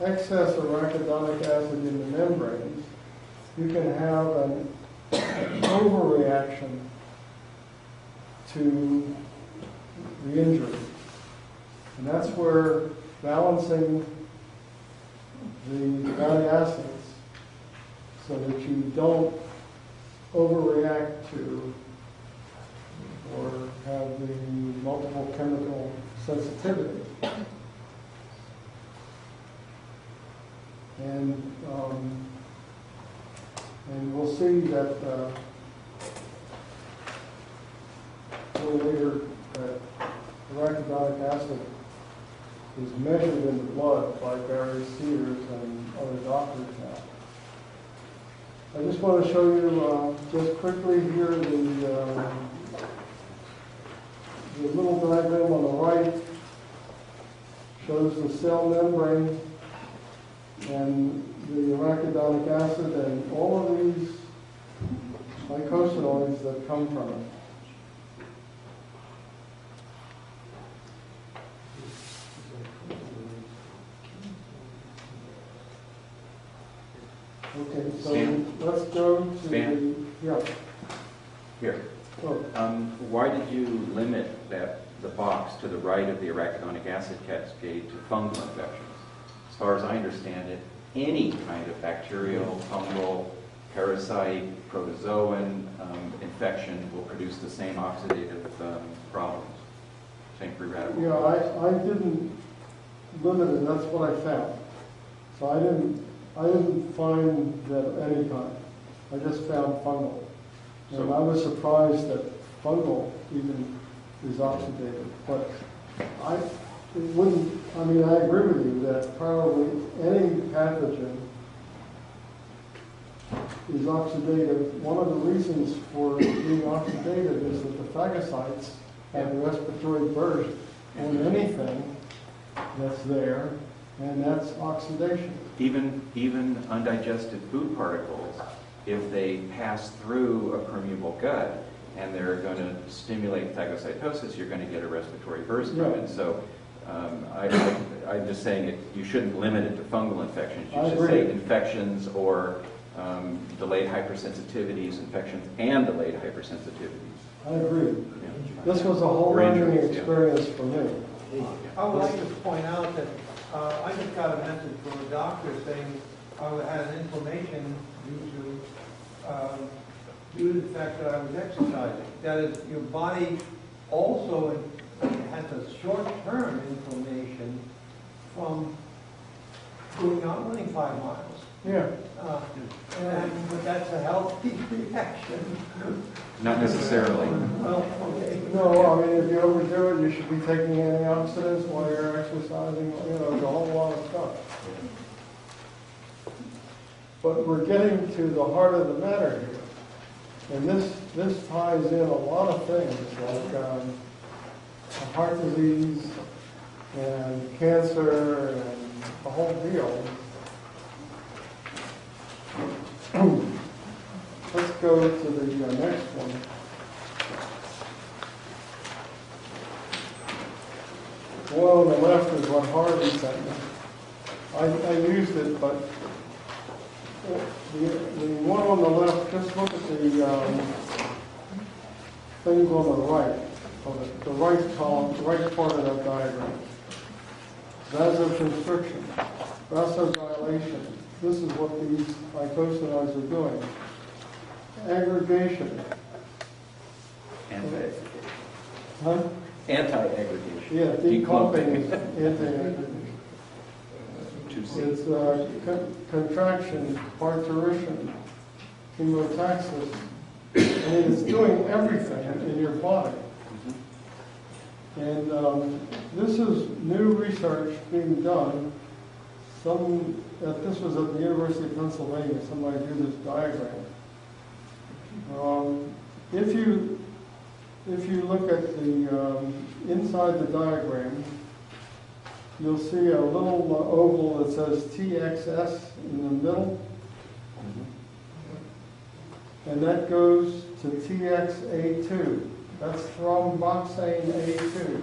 excess arachidonic acid in the membranes, you can have an overreaction to the injury. And that's where balancing the fatty acids so that you don't overreact to or have the multiple chemical sensitivity. And we'll see that a little later that arachidonic acid is measured in the blood by Barry Sears and other doctors now. I just want to show you just quickly here the little diagram on the right shows the cell membrane and the arachidonic acid and all of these icosanoids that come from it. Okay, so Stan? let's go to Stan? Here. Oh. Why did you limit the box to the right of the arachidonic acid cascade to fungal infections? As far as I understand it, any kind of bacterial, fungal, parasite, protozoan infection will produce the same oxidative problems, same free radicals. Yeah, I didn't limit it, that's what I found. So I didn't find that any kind. I just found fungal. And I was surprised that fungal even is oxidative. But I agree with you that probably any pathogen is oxidative. One of the reasons for being oxidative is that the phagocytes have a respiratory burst on anything that's there, and that's oxidation. Even undigested food particles, if they pass through a permeable gut and they're going to stimulate phagocytosis, you're going to get a respiratory burst from it. So I'm just saying that you shouldn't limit it to fungal infections. You should say infections or delayed hypersensitivities, infections and delayed hypersensitivities. I agree. This was a whole learning experience for me. I would like to point out that I just got a message from a doctor saying had an inflammation due to the fact that I was exercising. That is, your body also has a short-term inflammation from going out running 5 miles. Yeah. But that's a healthy reaction. Not necessarily. Well, okay. No, I mean, if you overdo it, you should be taking antioxidants while you're exercising, you know, there's a whole lot of stuff. But we're getting to the heart of the matter here. And this ties in a lot of things, like heart disease and cancer and the whole deal. Let's go to the next one. The one on the left is what Harvey sent me. I used it, but the one on the left, just look at the things on the right, the right column, right part of that diagram. Vasoconstriction, vasodilation. This is what these icosanoids are doing. Aggregation. Huh? Anti-aggregation. Yeah, declumping is anti-aggregation. It's contraction, parturition, chemotaxis. I mean, it's doing everything in your body. And this is new research being done. This was at the University of Pennsylvania. Somebody drew this diagram. If you look at the inside the diagram, you'll see a little oval that says TXS in the middle. And that goes to TXA2. That's thromboxane A2.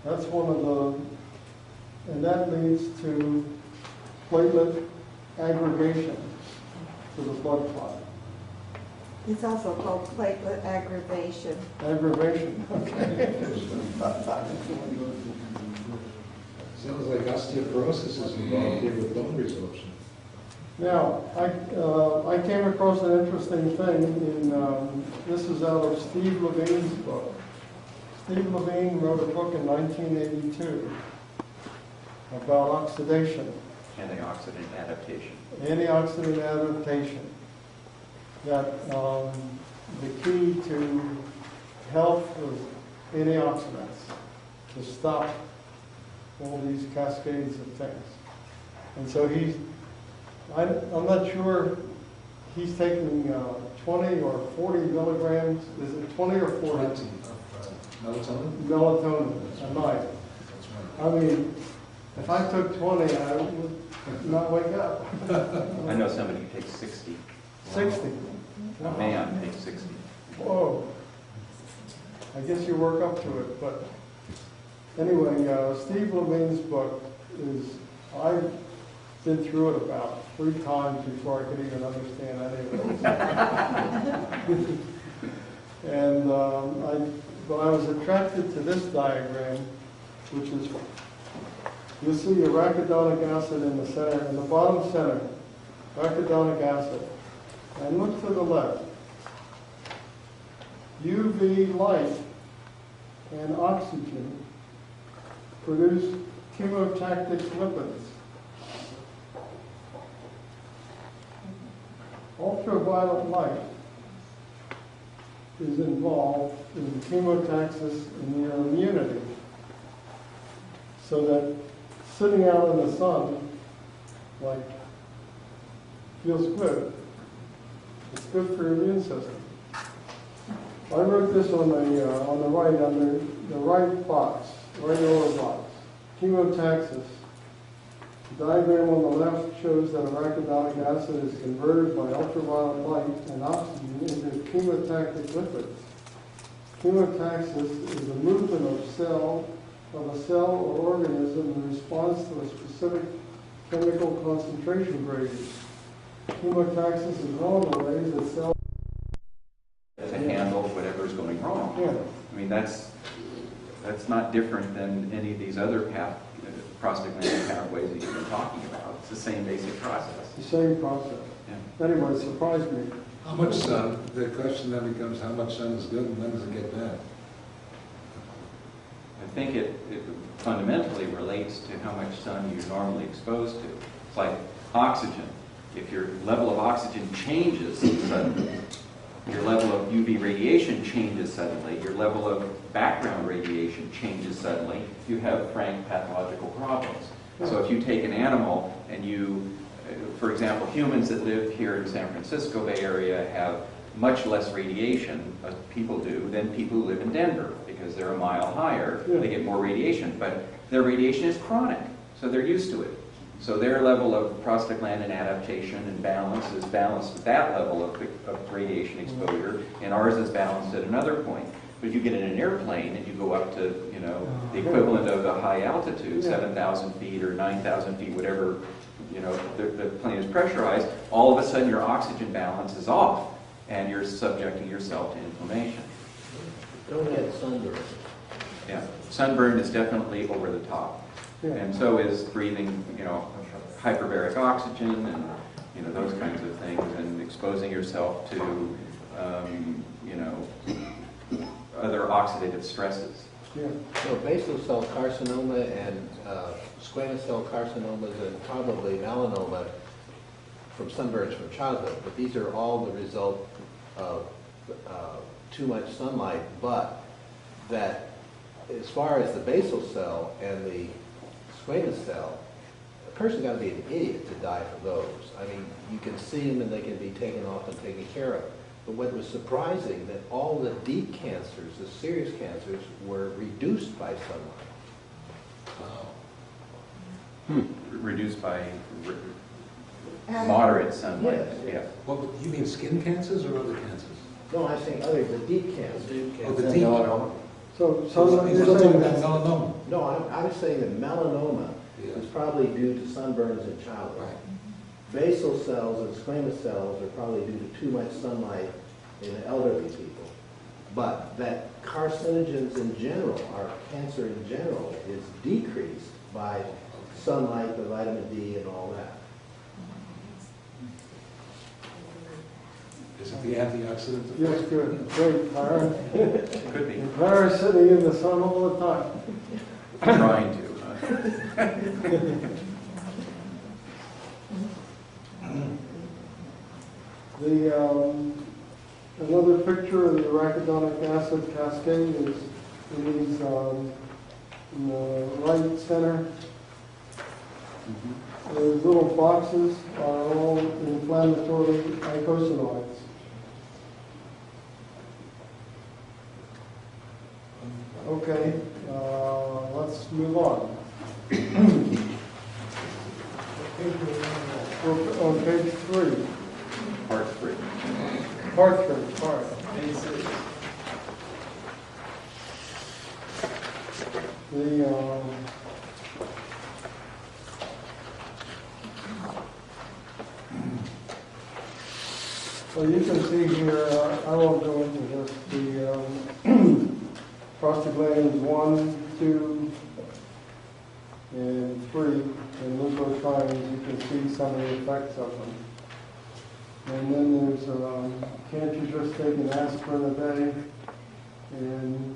That's one of the, and that leads to platelet aggregation to the blood clot. It's also called platelet aggravation. Aggravation, okay. Sounds like osteoporosis is involved here with bone resorption. Now, I came across an interesting thing in, this is out of Steve Levine's book. Steve Levine wrote a book in 1982 about oxidation. Antioxidant adaptation. Antioxidant adaptation. That the key to health was antioxidants, to stop all these cascades of things. And so I'm not sure, he's taking 20 or 40 milligrams, is it 20 or 40? Melatonin? Melatonin a night. I mean, if I took 20, I would not wake up. I know somebody who takes 60. 60. A man takes 60. Whoa. I guess you work up to it, but anyway, Steve Levine's book is, I've been through it about 3 times before I could even understand any of it. And but I was attracted to this diagram, which is, you see arachidonic acid in the center, in the bottom center, arachidonic acid. And look to the left. UV light and oxygen produce chemotactic lipids. Ultraviolet light is involved in chemotaxis in your immunity. So that sitting out in the sun, like, feels good. It's good for your immune system. I wrote this on the right, under the right box, right lower box. Chemotaxis. The diagram on the left shows that arachidonic acid is converted by ultraviolet light and oxygen into chemotactic lipids. Chemotaxis is a movement of a cell or organism in response to a specific chemical concentration gradient. Chemotaxis is one of the ways that cells to handle whatever's going wrong. Yeah. I mean, that's not different than any of these other prostaglandin pathways that you've been talking about. It's the same basic process. The same process. Yeah. Anyway, it surprised me. How much sun, the question then becomes how much sun is good and when does it get bad? I think it fundamentally relates to how much sun you're normally exposed to. It's like oxygen. If your level of oxygen changes suddenly, your level of UV radiation changes suddenly, your level of background radiation changes suddenly, you have frank pathological problems. So if you take an animal and you, for example, humans that live here in San Francisco Bay Area have much less radiation, as people do, than people who live in Denver, because they're a mile higher, they get more radiation, but their radiation is chronic, so they're used to it. So their level of prostaglandin adaptation and balance is balanced at that level of radiation exposure, and ours is balanced at another point. But if you get in an airplane and you go up to, you know, the equivalent of a high altitude, 7,000 feet or 9,000 feet, whatever, you know, the plane is pressurized, all of a sudden your oxygen balance is off, and you're subjecting yourself to inflammation. Don't get sunburn. Yeah, sunburn is definitely over the top. And so is breathing, you know, hyperbaric oxygen and, you know, those kinds of things, and exposing yourself to, you know, other oxidative stresses. So basal cell carcinoma and squamous cell carcinomas and probably melanoma from sunburns from childhood, but these are all the result of too much sunlight, but that as far as the basal cell and the squamous cell, a person's got to be an idiot to die from those. I mean, you can see them and they can be taken off and taken care of. But what was surprising, that all the deep cancers, the serious cancers, were reduced by sunlight. Reduced by moderate sunlight. Yes. Well, you mean skin cancers or other cancers? No, I'm saying other, the deep cancers. Oh, the deep. So You're you're talking saying about melanoma. No, I was saying that melanoma is probably due to sunburns in childhood. Right. Basal cells and squamous cells are probably due to too much sunlight in elderly people. But that carcinogens in general, or cancer in general, is decreased by sunlight, the vitamin D and all that. Is it the antioxidant? yes, good, great, Clara. Could be. And Clara's sitting in the sun all the time. Trying to. Another picture of the arachidonic acid cascade is in these, in the right center. Those little boxes are all inflammatory icosanoids. Okay, let's move on. We're on page 3. Part 3. Part 3, sorry. So you can see here, I won't go into this, the prostaglandins 1, 2, and 3, and leukotrienes, you can see some of the effects of them. And then there's, can't you just take an aspirin a day? And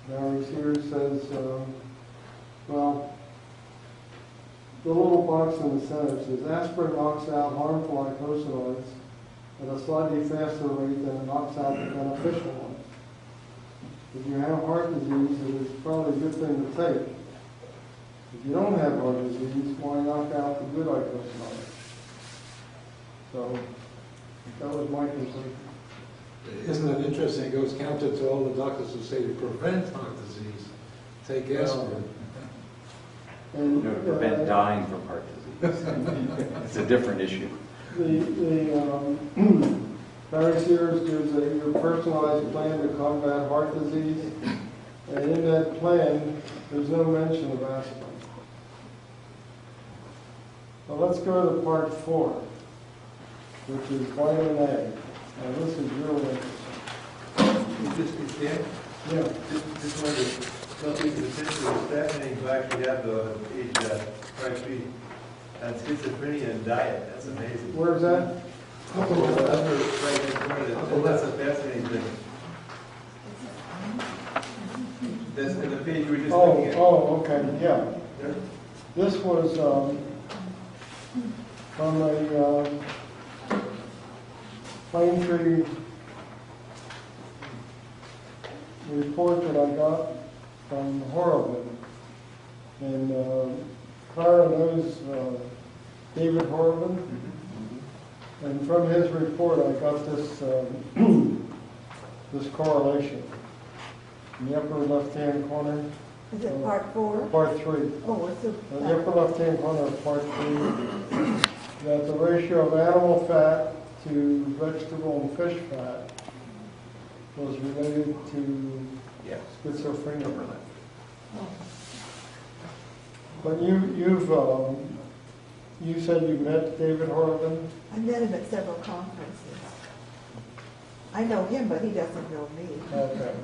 Barry here says, well, the little box in the center says, aspirin knocks out harmful icosanoids at a slightly faster rate than it knocks out the beneficial ones. If you have heart disease, it is probably a good thing to take. If you don't have heart disease, why knock out the good icosanoids? So that was my conclusion. Isn't it interesting? It goes counter to all the doctors who say to prevent heart disease, take aspirin. And To prevent dying from heart disease. It's a different issue. Barry Sears gives your personalized plan to combat heart disease, and in that plan, there's no mention of aspirin. Well, let's go to part 4, which is vitamin A. Now, this is really interesting. Just, yeah, Yeah. just wanted to Well, it's essentially fascinating to actually have the page strike me on schizophrenia and diet. That's amazing. Where's that? Upper right-hand corner, that's a fascinating thing. That's in the page we were just looking at. Oh, okay, yeah. This was from a pine tree report that I got from Horowitz. And Clara knows David Horowitz. And from his report, I got this this correlation. In the upper left-hand corner. Is it part 4? Part 3. Oh, what's the? The upper left-hand corner of part 3, that the ratio of animal fat to vegetable and fish fat was related to schizophrenia. But you said you met David Horowitz? I met him at several conferences. I know him, but he doesn't know me. Okay.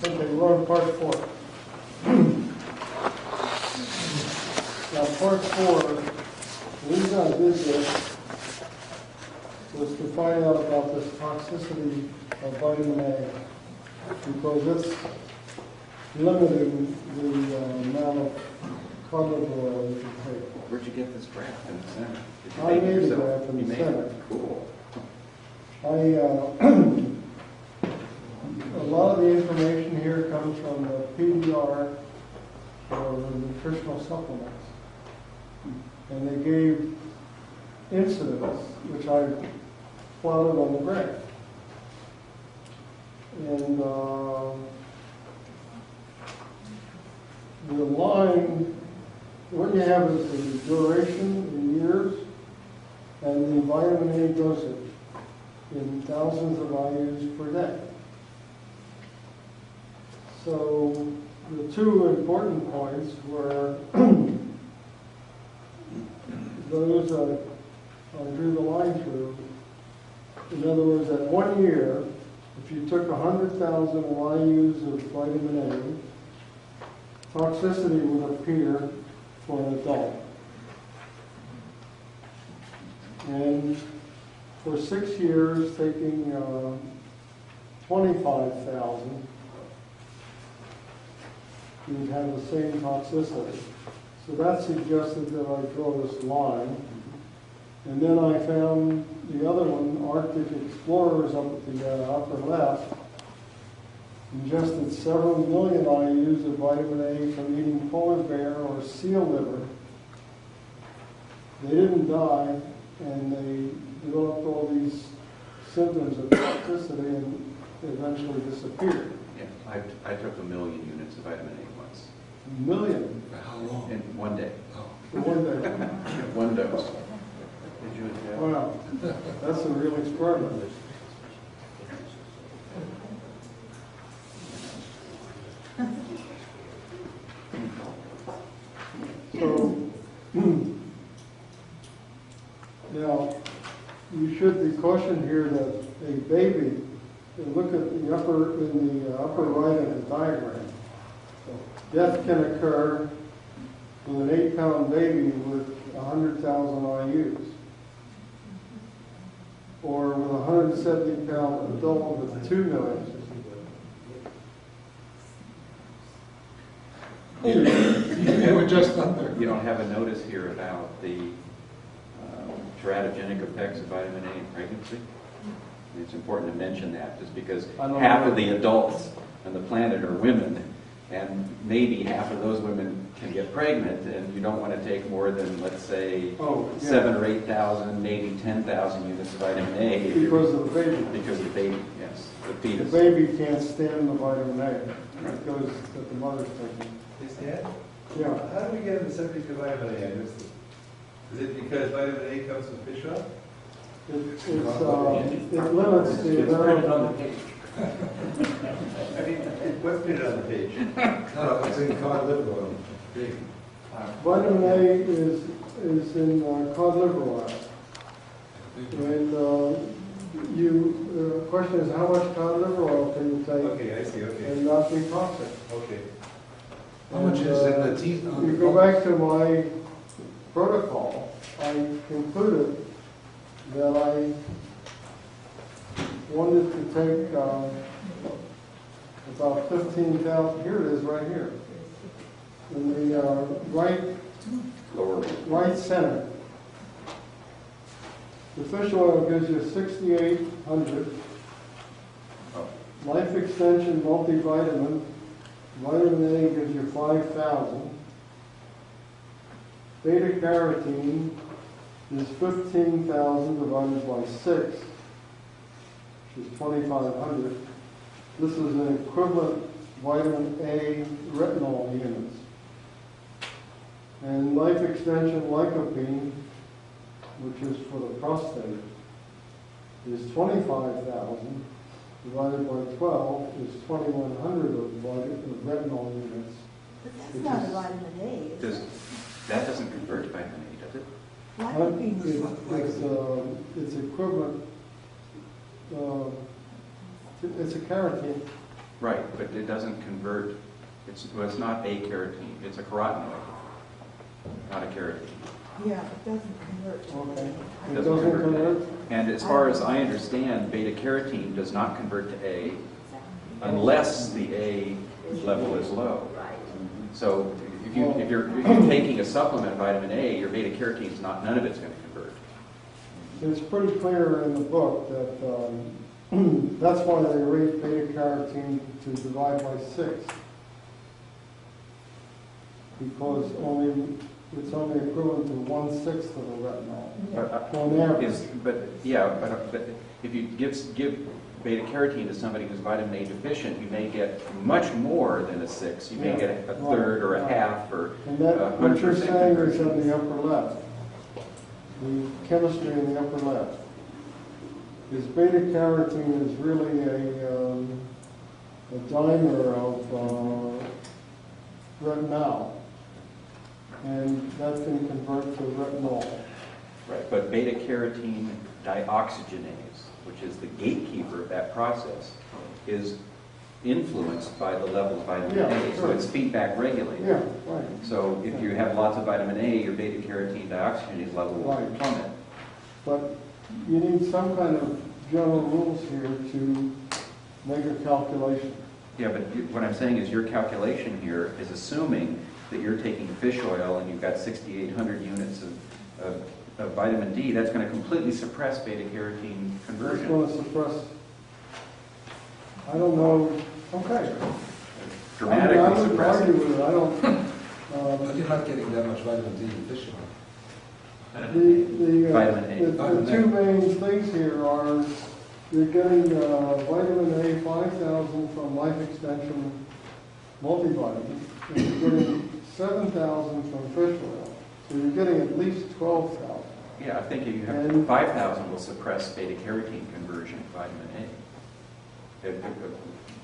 Okay, we're on part 4. Now, part 4, the reason I did this was to find out about this toxicity of vitamin A, because it's limiting the amount of cod liver oil that you take. Where'd you get this graph in the center? Did you I make it made a yourself? graph in You the made it? center. Cool. A lot of the information here comes from the PDR or the nutritional supplements. And they gave incidence, which I plotted on the graph. And the line, what you have is the duration in years and the vitamin A dosage in thousands of IUs per day. So the two important points were those I drew the line through. In other words, at 1 year, if you took 100,000 IUs of vitamin A, toxicity would appear for an adult. And for 6 years, taking 25,000, you would have the same toxicity. So that suggested that I draw this line. And then I found the other one, Arctic Explorers, up at the upper left, ingested several million IUs of vitamin A from eating polar bear or seal liver. They didn't die, and they developed all these symptoms of toxicity and eventually disappeared. Yeah, I took 1 million units of vitamin A once. A million? How long? In 1 day. For one day. 1 dose. Did you? Wow, that's a real experiment. So, now, you should be cautioned here that a baby, look at the upper right of the diagram. Death can occur with an 8-pound baby with 100,000 IUs, or with a 170-pound adult with 2 million. You were just under. You don't have a notice here about the teratogenic effects of vitamin A in pregnancy? It's important to mention that, just because half of the adults on the planet are women, and maybe half of those women can get pregnant, and you don't want to take more than, let's say, 7,000 or 8,000, maybe 10,000 units of vitamin A. Because of the baby. Because of the baby, yes, the fetus. The baby can't stand the vitamin A. It goes that the mother's taking. Is that? Yeah. How do we get on the subject of vitamin A? I missed it. Is it because vitamin A comes from fish oil? It limits the amount. I mean, what's put it on the page? No, it's in cod liver oil. Big. Vitamin A is in cod liver oil. And the question is how much cod liver oil can you take Okay, I see, okay. and not be toxic? Okay. How much is in the teeth? You go back to my protocol, I concluded that I wanted to take about 15,000, here it is right here, in the right center. The fish oil gives you 6,800. Life Extension multivitamin, vitamin A gives you 5,000. Beta carotene is 15,000 divided by 6, which is 2,500. This is an equivalent vitamin A retinol units. And Life Extension lycopene, which is for the prostate, is 25,000 divided by 12 is 2,100 of retinol units. But that's not a vitamin A, is it? That doesn't convert to vitamin A, does it? Lycopene. It's equivalent, it's a carotene. Right, but it doesn't convert, it's not a carotene, it's a carotenoid, not a carotene. Yeah, it doesn't convert to Okay. A. It doesn't convert? And as far as I understand, beta carotene does not convert to A unless the A level is low. So if you're taking a supplement vitamin A, your beta carotene is not, none of it's going to convert. It's pretty clear in the book that that's why they rate beta carotene to divide by 6. Because it's only equivalent to 1/6 of the retinol on average. But if you give beta carotene to somebody who's vitamin A deficient, you may get much more than a 6. You may get a third or a half or And that, 100% what you're saying is conversion. in the upper left. The chemistry in the upper left. Is beta carotene is really a dimer of retinol. And that can convert to retinol. Right, but beta carotene dioxygenase, which is the gatekeeper of that process, is influenced by the level of vitamin A, so it's feedback regulated. Yeah, right. So if you have lots of vitamin A, your beta carotene dioxygenase level will plummet. But you need some kind of general rules here to make a calculation. Yeah, but what I'm saying is your calculation here is assuming that you're taking fish oil and you've got 6,800 units of vitamin D. That's going to completely suppress beta carotene It's conversion. going to suppress, I don't know, okay. Dramatically I would suppress argue it. with it, I don't. But you're not getting that much vitamin D in fish oil. Vitamin A. The two main things here are you're getting vitamin A 5,000 from Life Extension multivitamin, and you're getting 7,000 from fish oil. So you're getting at least 12,000. Yeah, I think if you have And- 5,000 will suppress beta carotene conversion of vitamin A.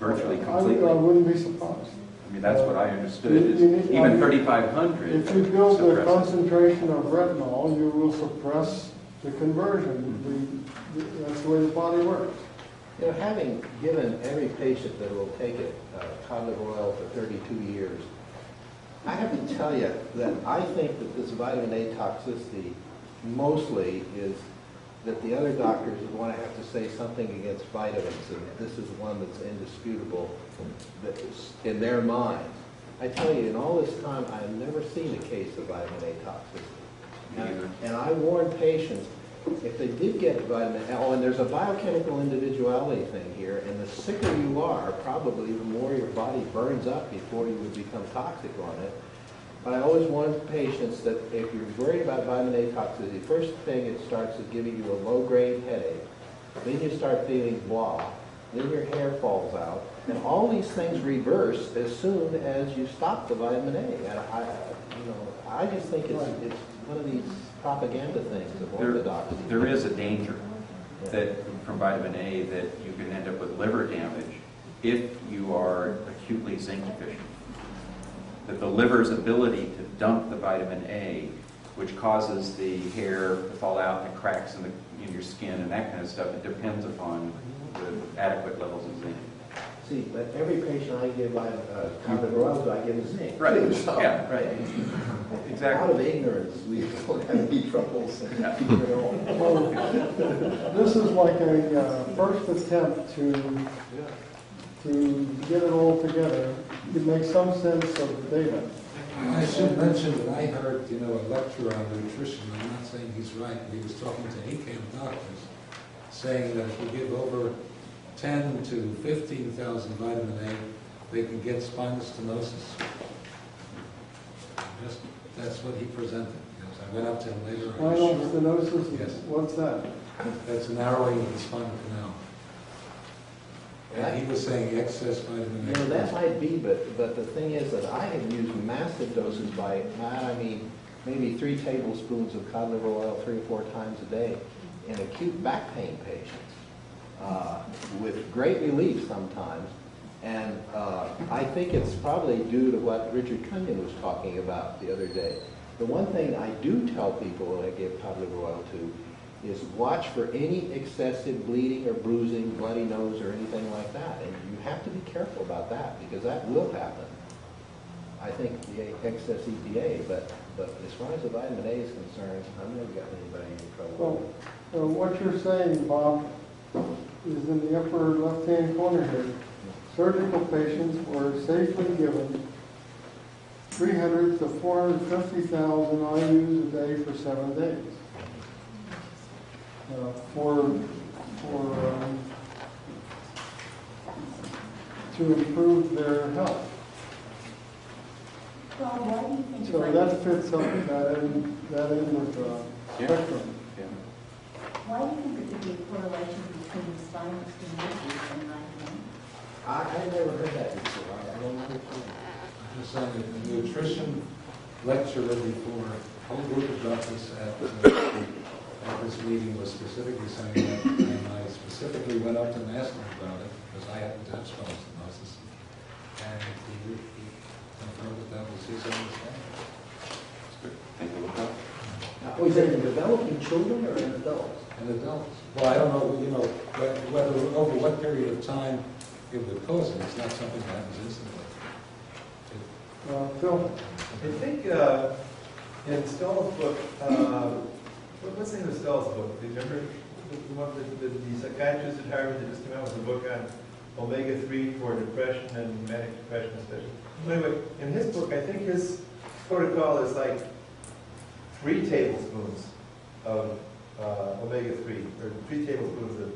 Virtually completely. I wouldn't be surprised. I mean, that's what I understood, is You need- even 3,500 If you build the suppresses. concentration of retinol, you will suppress the conversion. That's the way the body works. You know, having given every patient that will take it, cod liver oil for 32 years, I have to tell you that I think that this vitamin A toxicity mostly is that the other doctors would want to have to say something against vitamins, and this is one that's indisputable that is in their minds. I tell you, in all this time, I have never seen a case of vitamin A toxicity. And I warn patients, if they did get vitamin A, and there's a biochemical individuality thing here, and the sicker you are, probably the more your body burns up before you would become toxic on it. But I always warn patients that if you're worried about vitamin A toxicity, first thing it starts is giving you a low-grade headache. Then you start feeling blah. Then your hair falls out. And all these things reverse as soon as you stop the vitamin A. And I just think it's one of these propaganda things of orthodoxy. There is a danger that from vitamin A that you can end up with liver damage if you are acutely zinc deficient. That the liver's ability to dump the vitamin A, which causes the hair to fall out and the cracks in the in your skin and that kind of stuff. It depends upon the adequate levels of zinc. See, but every patient I give carbon to, I give a zinc. Right. too, so- Yeah, right. Out Exactly. of ignorance, we don't have any troubles and keep it all. Well, this is like a first attempt to get it all together, to make some sense of the data. I should mention that I heard, a lecturer on nutrition, I'm not saying he's right, but he was talking to ACAM doctors, saying that if you give over 10 to 15,000 vitamin A, they can get spinal stenosis. That's what he presented. Yes, I went up to him later. Spinal stenosis, Yes. what's that? That's a narrowing of the spinal canal. And he was saying excess vitamin A. That might be, but the thing is that I have used massive doses by, I mean, maybe 3 tablespoons of cod liver oil 3 or 4 times a day in acute back pain patients, with great relief sometimes. And I think it's probably due to what Richard Cunningham was talking about the other day. The one thing I do tell people when I give cod liver oil to is watch for any excessive bleeding or bruising, bloody nose, or anything like that. And you have to be careful about that, because that will happen. I think the excess EPA, but as far as the vitamin A is concerned, I've never gotten anybody in trouble. Well, what you're saying, Bob, is in the upper left-hand corner here. Surgical patients were safely given 300 to 450,000 IUs a day for 7 days. To improve their health. Well, why do you think? So that fits up that in with the spectrum. Yeah. Why do you think there could be a correlation between spinal stenosis and vitamin I never heard that before. I don't know. I'm just saying that the nutrition lecturer before a whole group of doctors at this meeting was specifically saying that, and I specifically went up to him and asked him about it, because I happen to have spinal stenosis, and he confirmed that was his understanding. That's good. Thank you. Look up. Now, is it in developing children or in adults? And adults. Well, I don't know, whether over what period of time it would cause it. It's not something that happens instantly. Phil? I think in Stahl's book, what's the name of Stahl's book? Do you remember the one that the psychiatrist at Harvard that just came out with a book on omega-3 for depression and manic depression especially? Anyway, in his book, I think his protocol is like 3 tablespoons of omega-3, or 3 tablespoons of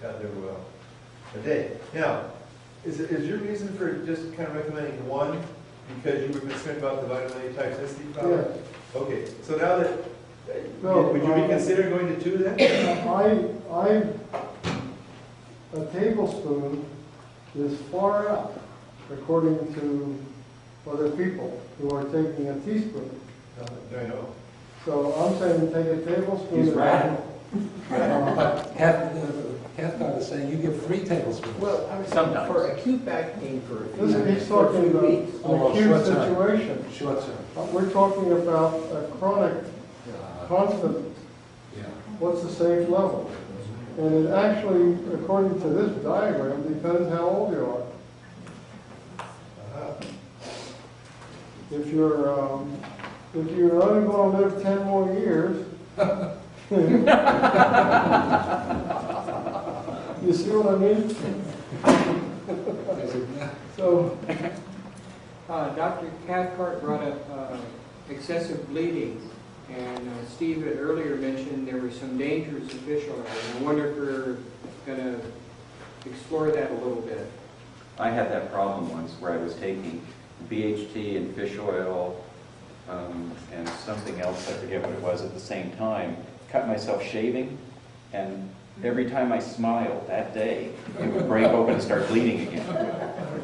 cod liver oil a day. Now, is your reason for just kind of recommending 1 because you were concerned about the vitamin A toxicity problem? Yes. Okay, so now that, No, would you reconsider going to 2 then? A tablespoon is far out, according to other people who are taking a teaspoon. I know. So I'm saying take a tablespoon. He's radical. But Cathcart is saying you give 3 tablespoons. Well, I was Sometimes. for acute back pain for a He's for a talking few about weeks. an acute situation. Short term. We're talking about a chronic, constant, Yeah. what's the safe level? And it actually, according to this diagram, depends how old you are. If you're only going to live 10 more years, you see what I mean? So, Dr. Cathcart brought up excessive bleeding, and Steve had earlier mentioned there were some dangers of fish oil. And I wonder if we're going to explore that a little bit. I had that problem once where I was taking BHT and fish oil and something else, I forget what it was, at the same time, cut myself shaving, and every time I smiled that day, it would break open and start bleeding again.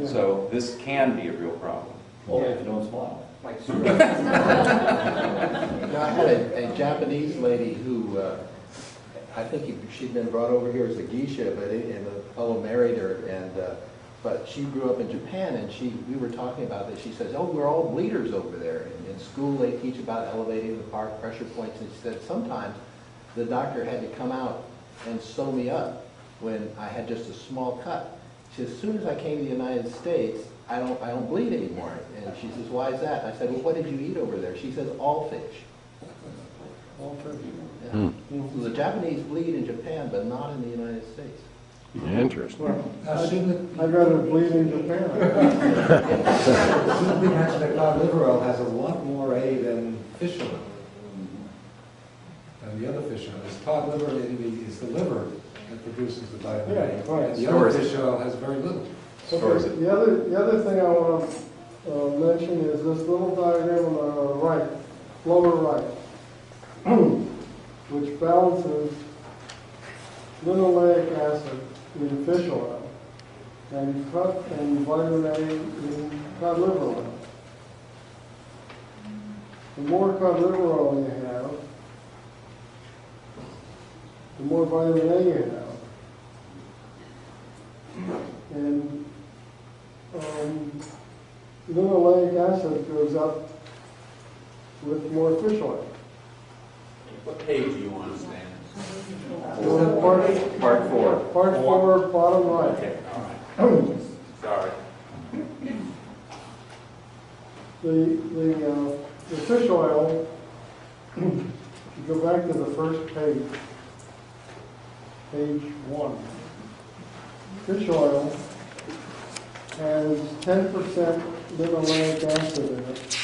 So this can be a real problem. Or if you don't smile. I had a Japanese lady who, I think she'd been brought over here as a geisha, but and the fellow married her, and but she grew up in Japan, and we were talking about this. She says, "Oh, we're all bleeders over there. And in school, they teach about elevating the pressure points." And she said sometimes the doctor had to come out and sew me up when I had just a small cut. She says, as soon as I came to the United States, I don't bleed anymore. And she says, why is that? I said, well, what did you eat over there? She says, all fish. All fish. Yeah. So the Japanese bleed in Japan, but not in the United States. Interesting. Well, Shouldn't I'd rather bleed in Japan. it be mentioned that cod liver oil has a lot more A than fish oil? And the other fish oil is cod liver is the liver that produces the vitamin A. Yeah, right. And the other fish oil has very little. Okay, the other thing I want to mention is this little diagram on the right, lower right, which balances linoleic acid in fish oil and vitamin A in cod liver oil. The more cod liver oil you have, the more vitamin A you have. And linoleic acid goes up with more fish oil. What page do you want to stand? Part 4. Part 4, bottom right. Okay, all right. Sorry. The fish oil, if you go back to the first page, page 1. Fish oil has 10% linoleic acid in it.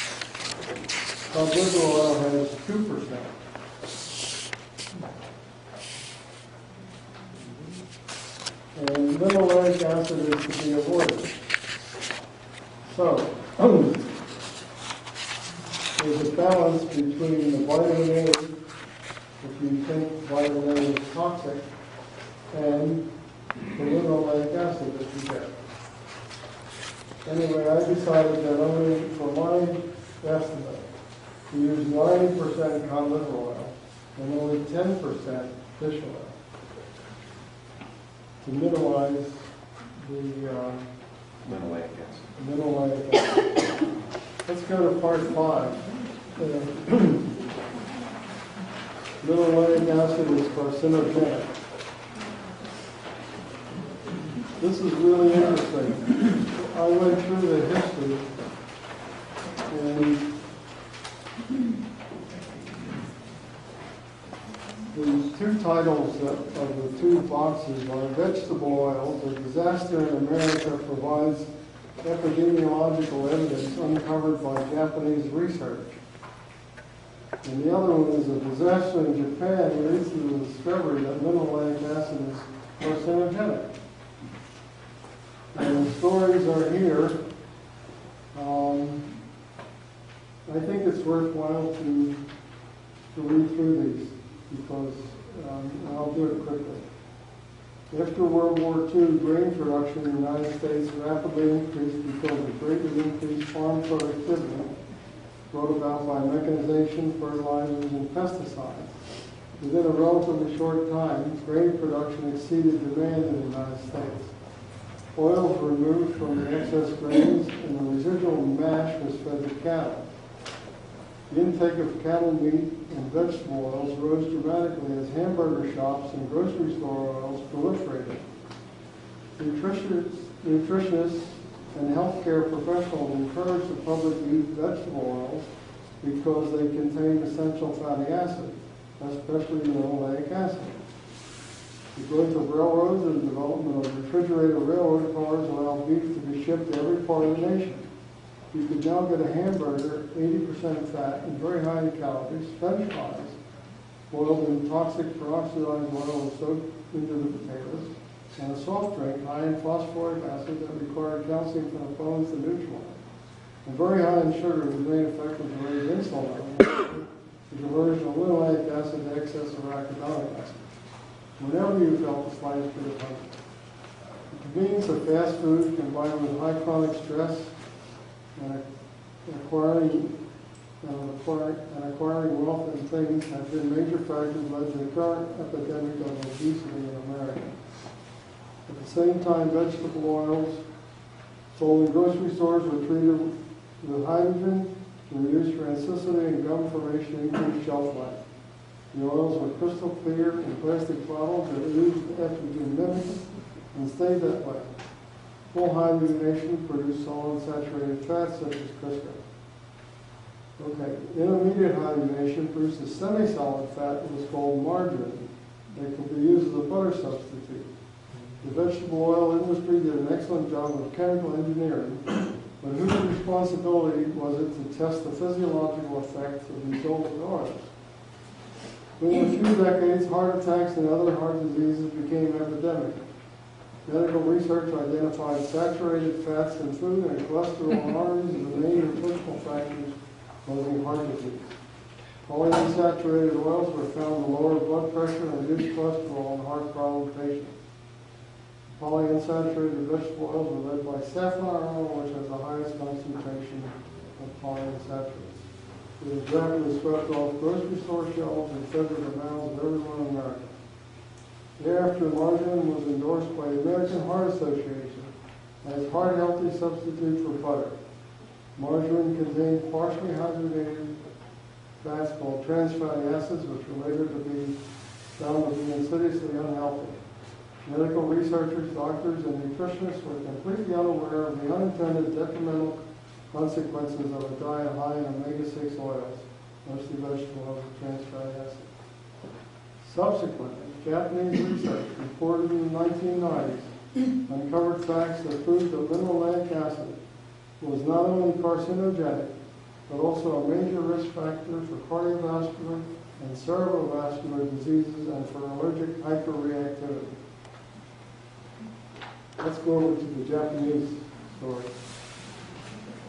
Cod liver oil has 2%. And linoleic acid is to be avoided. So, there's a balance between the vitamin A, if you think vitamin A is toxic, and the linoleic acid that you get. Anyway, I decided that only for my estimate to use 90% cod liver oil and only 10% fish oil to minimize the linoleic acid. Let's go to part 5. Linoleic acid is carcinogenic. This is really interesting. I went through the history, and the two titles of the two boxes are Vegetable Oils, A Disaster in America Provides Epidemiological Evidence Uncovered by Japanese Research. And the other one is A Disaster in Japan Leads to the Discovery that Linoleic Acid is carcinogenic. And the stories are here. I think it's worthwhile to read through these because I'll do it quickly. After World War II, grain production in the United States rapidly increased because of greatly increased farm productivity brought about by mechanization, fertilizers, and pesticides. Within a relatively short time, grain production exceeded demand in the United States. Oils were removed from the excess grains, and the residual mash was fed to cattle. The intake of cattle meat and vegetable oils rose dramatically as hamburger shops and grocery store oils proliferated. Nutritionists and healthcare professionals encouraged the public to eat vegetable oils because they contain essential fatty acid, especially linoleic acid. The growth of railroads and the development of refrigerated railroad cars allowed beef to be shipped to every part of the nation. You could now get a hamburger, 80% fat and very high in calories, French fries, boiled in toxic peroxidized oil and soaked into the potatoes, and a soft drink high in phosphoric acid that required calcium for the bones to neutralize, and very high in sugar whose main effect was to raise insulin levels, the conversion of linoleic acid to excess arachidonic acid. Whenever you felt the slightest bit of hunger. The convenience of fast food combined with high chronic stress and acquiring wealth and things have been major factors led to the current epidemic of obesity in America. At the same time, vegetable oils sold in grocery stores were treated with hydrogen to reduce rancidity and gum formation and increase shelf life. The oils were crystal clear in plastic bottles that oozed epigenetic and stayed that way. Full hydrogenation produced solid saturated fats such as Crisco. Okay, intermediate hydrogenation produced a semi-solid fat that was called margarine that could be used as a butter substitute. The vegetable oil industry did an excellent job of chemical engineering, but whose responsibility was it to test the physiological effects of these old oils? Within a few decades, heart attacks and other heart diseases became epidemic. Medical research identified saturated fats in food and cholesterol in arteries as the main nutritional factors causing heart disease. Polyunsaturated oils were found to lower blood pressure and reduce cholesterol in heart problem patients. Polyunsaturated vegetable oils were led by safflower oil, which has the highest concentration of polyunsaturates. It was rapidly swept off grocery store shelves and fed to the mouths of everyone in America. Thereafter, margarine was endorsed by the American Heart Association as heart-healthy substitute for butter. Margarine contained partially hydrogenated fats called trans fatty acids, which were later to be found to be insidiously unhealthy. Medical researchers, doctors, and nutritionists were completely unaware of the unintended detrimental consequences of a diet high in omega-6 oils, mostly vegetable oils and trans fatty acids. Subsequently, Japanese research reported in the 1990s uncovered facts that proved that linoleic acid was not only carcinogenic, but also a major risk factor for cardiovascular and cerebrovascular diseases and for allergic hyperreactivity. Let's go over to the Japanese story.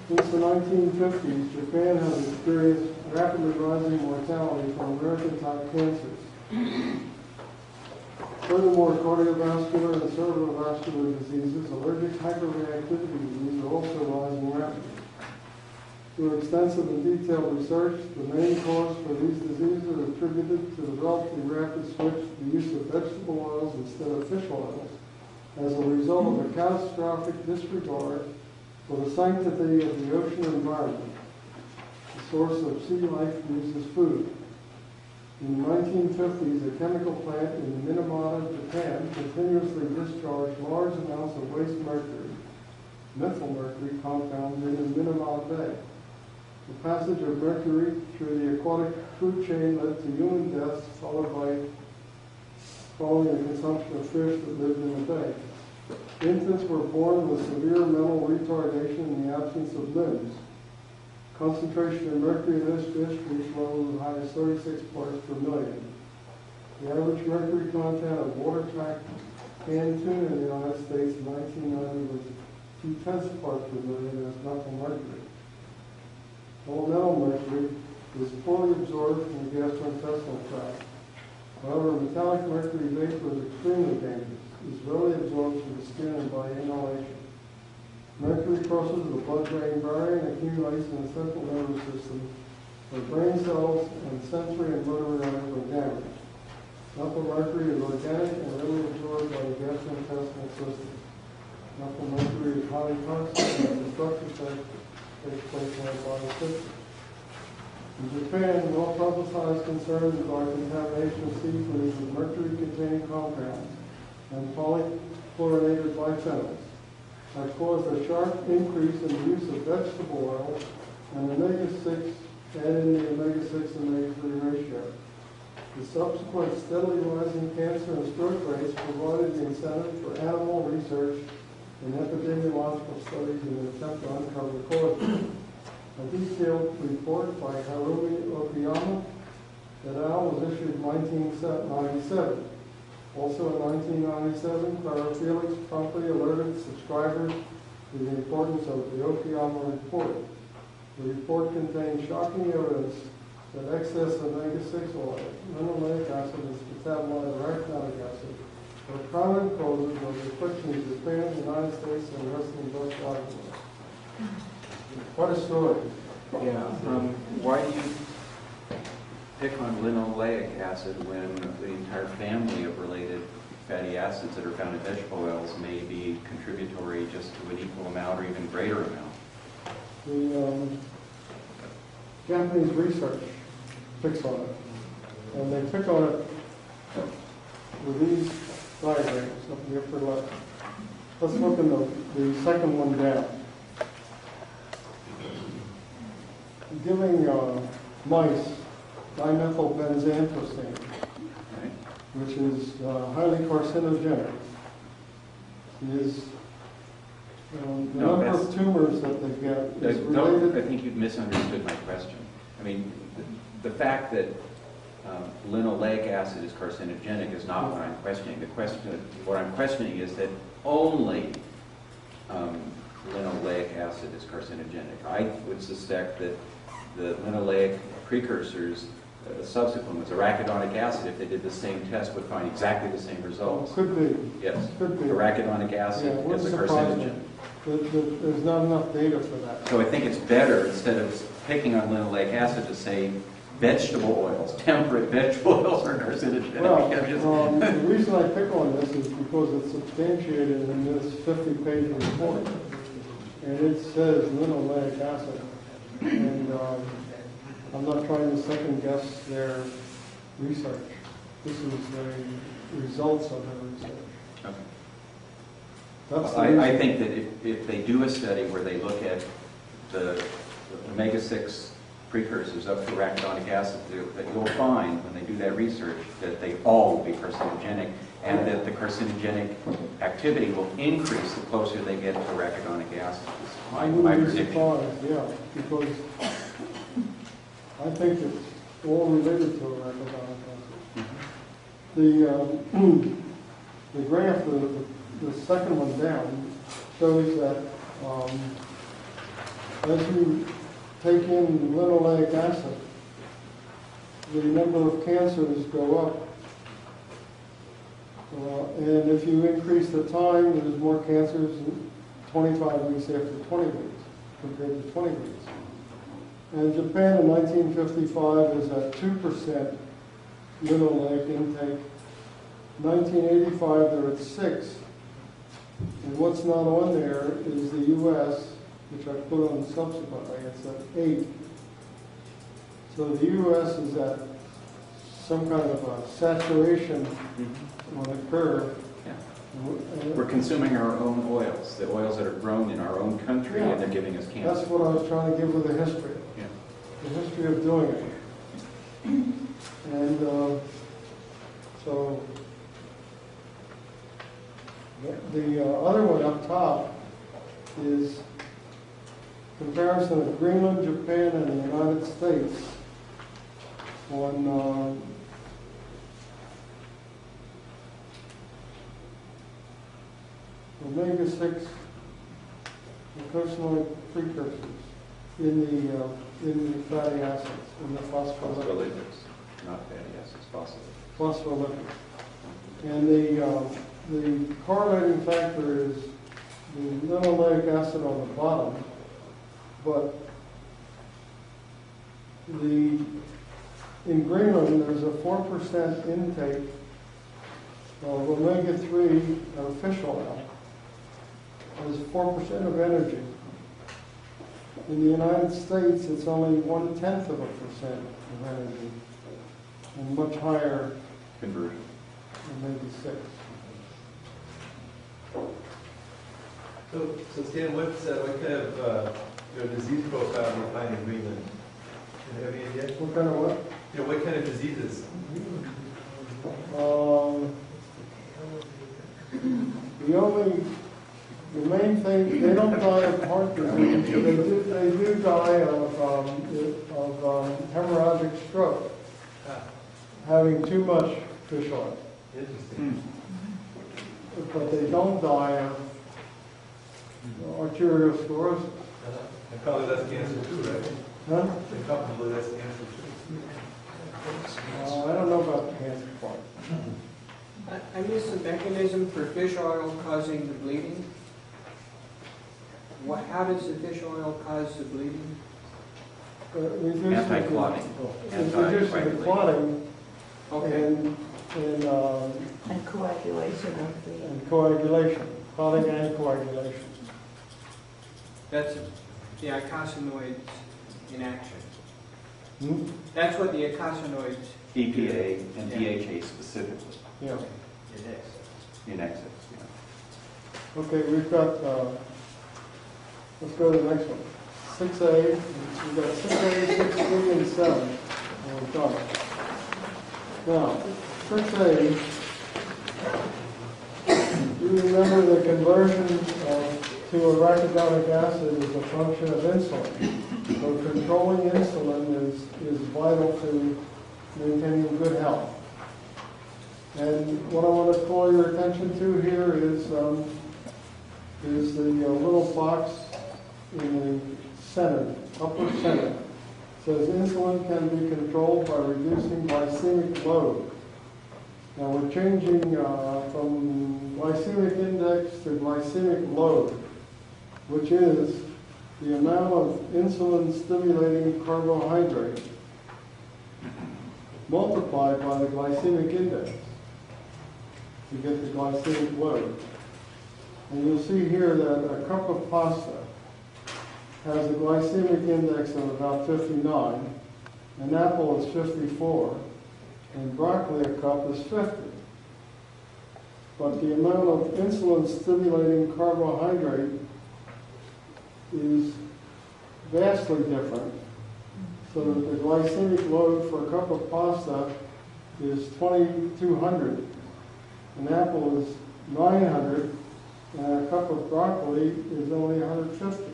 Since the 1950s, Japan has experienced rapidly rising mortality from American-type cancers. Furthermore, cardiovascular and cerebrovascular diseases, allergic hyperreactivity disease are also rising rapidly. Through extensive and detailed research, the main cause for these diseases is attributed to the relatively rapid switch to the use of vegetable oils instead of fish oils as a result of a catastrophic disregard for the sanctity of the ocean environment, the source of sea life used as food. In the 1950s, a chemical plant in Minamata, Japan, continuously discharged large amounts of waste mercury, methyl mercury compounds into Minamata Bay. The passage of mercury through the aquatic food chain led to human deaths, following the consumption of fish that lived in the bay. Infants were born with severe mental retardation in the absence of limbs. Concentration of mercury in this fish reached levels as high as 36 parts per million. The average mercury content of water-tracked canned tuna in the United States in 1990 was 0.2 parts per million as methyl mercury. Elemental mercury is poorly absorbed from the gastrointestinal tract. However, metallic mercury vapor is extremely dangerous. It is readily absorbed through the skin and by inhalation. Mercury crosses the blood-brain barrier and accumulates in the central nervous system, where brain cells and sensory and motor areas are damaged. Methyl mercury is organic and readily absorbed by the gastrointestinal system. Methyl mercury is highly toxic and destructive effect takes place in our body system. In Japan, well-publicized concerns are contamination of seafoods with mercury-containing compounds and polychlorinated biphenyls that caused a sharp increase in the use of vegetable oils and omega-6 and in the omega-6 and omega-3 ratio. The subsequent steadily rising cancer and stroke rates provided the incentive for animal research and epidemiological studies in an attempt to uncover the causes. A detailed report by Harumi Okayama et al. Was issued in 1997. Also in 1997, Clara Felix promptly alerted subscribers to the importance of the Okayama report. The report contained shocking evidence that excess omega-6 oil, linoleic acid, and metabolite arachidonic acid are prominent causes of the affliction in Japan, the United States, and the rest of the West world. What a story. Yeah. Why do you pick on linoleic acid when the entire family of related fatty acids that are found in vegetable oils may be contributory just to an equal amount or even greater amount? The Japanese research picks on it. and they pick on it with these diagrams up in the upper left. Let's look in the second one down. Giving mice dimethylbenzanthrosane, which is highly carcinogenic, is the number of tumors that they get is related. I think you've misunderstood my question. I mean, the fact that linoleic acid is carcinogenic is not what I'm questioning. What I'm questioning is that only linoleic acid is carcinogenic. I would suspect that the linoleic precursors, subsequent ones, arachidonic acid, if they did the same test, would find exactly the same results. Could be. Yes. Could be. Arachidonic acid is a carcinogen. There's not enough data for that. So I think it's better, instead of picking on linoleic acid, to say vegetable oils, temperate vegetable oils are carcinogenic. Well, the reason I pick on this is because it's substantiated in this 50-page report. And it says linoleic acid. And I'm not trying to second guess their research. This is the results of their research. Okay. That's I think that if they do a study where they look at the omega-6 precursors up to arachidonic acid, that you'll find when they do that research that they all will be carcinogenic, and that the carcinogenic activity will increase the closer they get to arachidonic acid. I wouldn't be surprised, yeah, because I think it's all related to arachidonic acid. The graph, the second one down, shows that as you take in linoleic acid, the number of cancers go up. And if you increase the time, there's more cancers 25 weeks after 20 weeks compared to 20 weeks. And Japan in 1955 is at 2% linoleic intake. 1985 they're at 6. And what's not on there is the U.S., which I put on subsequently. It's at 8. So the U.S. is at some kind of a saturation on the curve. Yeah. We're consuming our own oils, the oils that are grown in our own country, and they're giving us cancer. That's what I was trying to give with the history. Yeah. The history of doing it. And so the other one up top is comparison of Greenland, Japan, and the United States on omega-6 ecosanoid precursors in the fatty acids, in the phospholipids. Not fatty acids, phospholipids. And the correlating factor is the linoleic acid on the bottom, but in Greenland there's a 4% intake of omega-3 of fish oil. Has 4% of energy. In the United States, it's only 0.1% of energy, and much higher conversion. Omega-6. So Stan, what kind of disease profile do you find in Greenland? Have you any idea? What kind of what? What kind of diseases? The main thing, they don't die of heart disease. They do die of hemorrhagic stroke, having too much fish oil. Interesting. But they don't die of arteriosclerosis. And probably less cancer too, right? Huh? And probably less cancer too. I don't know about the cancer part. I missed the mechanism for fish oil causing the bleeding. How does the fish oil cause the bleeding? Anti-clotting. Reduces the clotting. Okay. And coagulation of the... And coagulation, clotting and coagulation. That's the icosanoids in action. That's what the ecosanoids. EPA and DHA specifically, Yeah. in excess, yeah. Okay, we've got, let's go to the next one. 6A, we've got 6A, 6B, and 7. And we've done it. Now, 6A, you remember the conversion to arachidonic acid is a function of insulin. So controlling insulin is vital to maintaining good health. And what I want to call your attention to here is the little box in the center, upper center. It says insulin can be controlled by reducing glycemic load. Now we're changing from glycemic index to glycemic load, which is the amount of insulin-stimulating carbohydrate multiplied by the glycemic index to get the glycemic load. And you'll see here that a cup of pasta has a glycemic index of about 59, an apple is 54, and broccoli a cup is 50. But the amount of insulin-stimulating carbohydrate is vastly different, so that the glycemic load for a cup of pasta is 2,200, an apple is 900, and a cup of broccoli is only 150.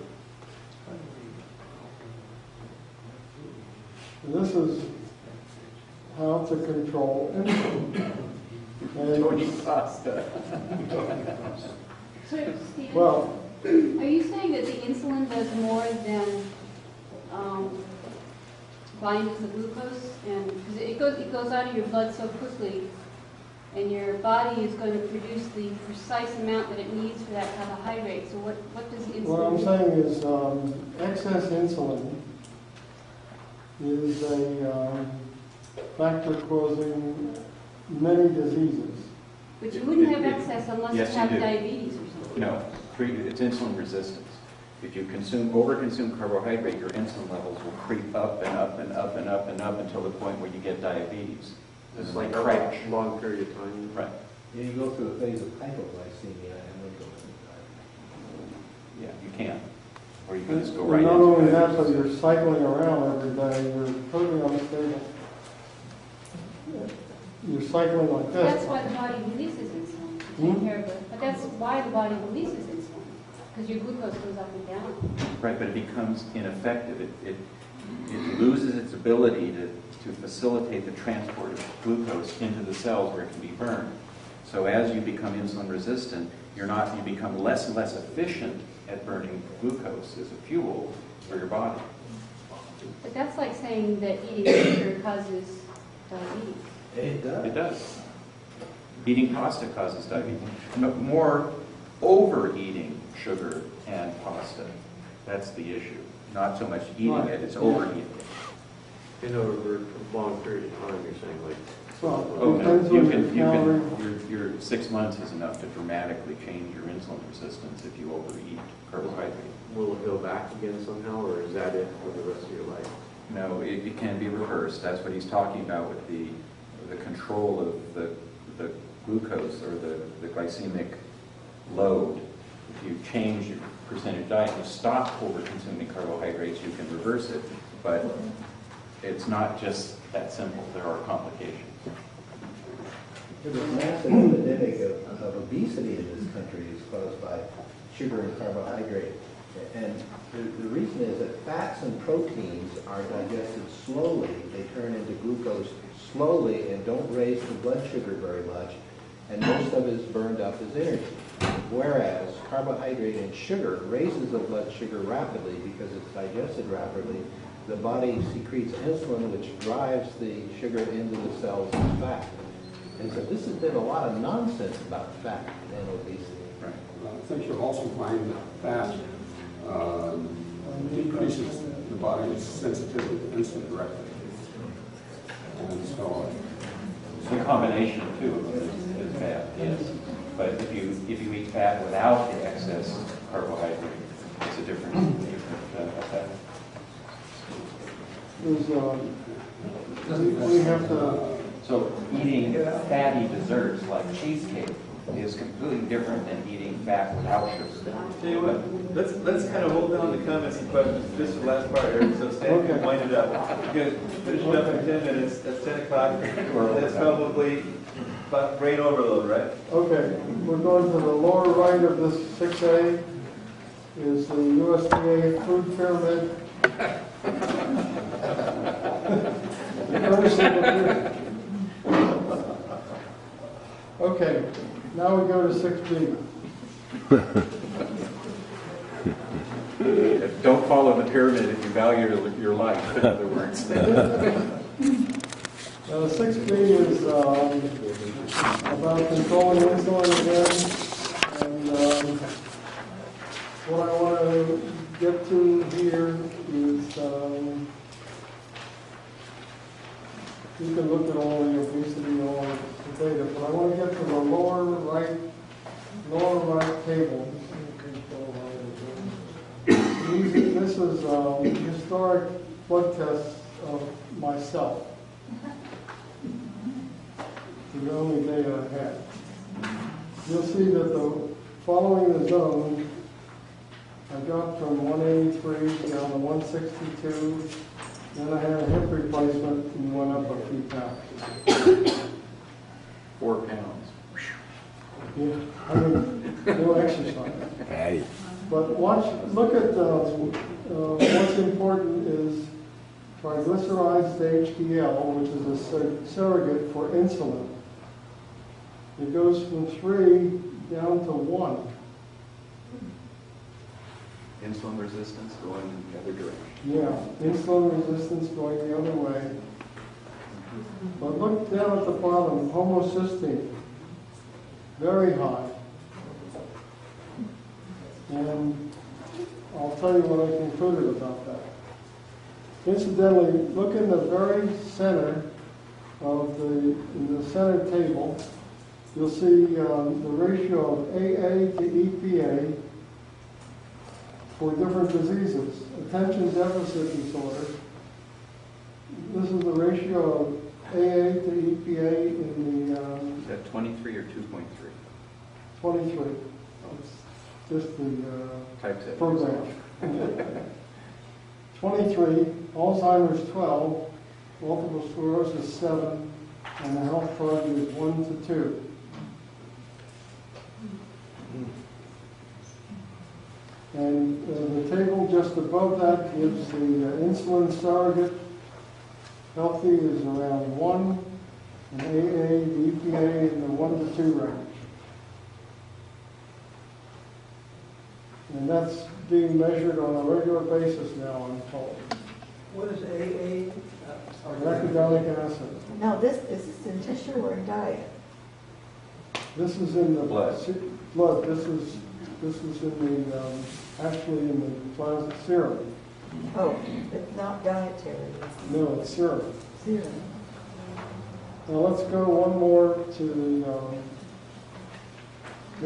And this is how to control insulin. And, pasta. So, Stephen, well, are you saying that the insulin does more than bind to the glucose? And because it goes out of your blood so quickly, and your body is going to produce the precise amount that it needs for that carbohydrate. So what does insulin what I'm do? saying is excess insulin is a factor causing many diseases. But you wouldn't have excess unless Yes, you you have do. diabetes or something. No, it's insulin resistance. If you overconsume carbohydrate, your insulin levels will creep up and up and up and up and up until the point where you get diabetes. It's like like a crash. long period of time. Right. Yeah, you go through a phase of hypoglycemia and then go Yeah, you can. Or you can just go right Not into only that, diabetes. but you're cycling around every day. You're totally unstable. You're cycling like this. That's why the body releases insulin to take care of it. But that's why the body releases insulin, because your glucose goes up and down. Right, but it becomes ineffective. It loses its ability to facilitate the transport of glucose into the cells where it can be burned. So as you become insulin resistant, you become less and less efficient at burning glucose as a fuel for your body. But that's like saying that eating sugar causes diabetes. It does. It does. Eating pasta causes diabetes. No, more overeating sugar and pasta. That's the issue. Not so much eating it, it's overeating it. In over a long period of time, you're saying like. Well, Oh, no, depends on your calorie. your 6 months is enough to dramatically change your insulin resistance if you overeat carbohydrate. Will it go back again somehow, or is that it for the rest of your life? No, it can be reversed. That's what he's talking about with the control of the glucose or the glycemic load. If you change your percentage diet, you stop over consuming carbohydrates, you can reverse it. But it's not just that simple. There are complications. There's a massive epidemic of obesity in this country is caused by sugar and carbohydrate. And the reason is that fats and proteins are digested slowly. They turn into glucose slowly and don't raise the blood sugar very much. And most of it is burned up as energy. Whereas carbohydrate and sugar raises the blood sugar rapidly because it's digested rapidly. The body secretes insulin, which drives the sugar into the cells as fat. And so this has been a lot of nonsense about fat and obesity. Right. I think you'll also find that fat decreases the body's sensitivity to insulin directly. And so The combination too of them is bad, yes. But if you eat fat without the excess carbohydrate, it's a different effect. is, we have to, So eating fatty desserts like cheesecake is completely different than eating fat without sugar. Tell you what, let's kind of hold down the comments and questions just for the last part here, so Stan can wind it up. We're going to finish it up in 10 minutes, that's 10 o'clock, that's probably about brain overload, right? okay, we're going to the lower right of this 6A is the USDA food pyramid. Okay, now we go to 6B. Don't follow the pyramid if you value your life, in other words. 6B is about controlling insulin again. And what I want to get to here is you can look at all the obesity and all the data, but I want to get to the lower right table. This is historic blood tests of myself. The only data I had. You'll see that following the zone, I dropped from 183 down to 162. Then I had a hip replacement and went up a few pounds. 4 pounds. Yeah, I mean, no exercise. But look at what's important is triglycerides to HDL, which is a surrogate for insulin. It goes from 3 down to 1. Insulin resistance going in the other direction. Yeah, insulin resistance going the other way. But look down at the bottom, homocysteine, very high. And I'll tell you what I concluded about that. Incidentally, look in the very center of in the center table, you'll see the ratio of AA to EPA for different diseases. Attention deficit disorder. This is the ratio of AA to EPA in the... Is that 23 or 2.3? 23. It's just the Type program. 23, Alzheimer's 12, multiple sclerosis 7, and the health charge is 1 to 2. And the table just above that gives the insulin surrogate. Healthy is around 1, and AA, the EPA in the 1 to 2 range. And that's being measured on a regular basis now, I'm told. What is AA? Arachidonic acid. Now, is this in tissue or in diet? This is in the blood. Blood. This is in the actually in the plasma serum. Oh, it's not dietary. No, it's serum. Serum. Now let's go one more to the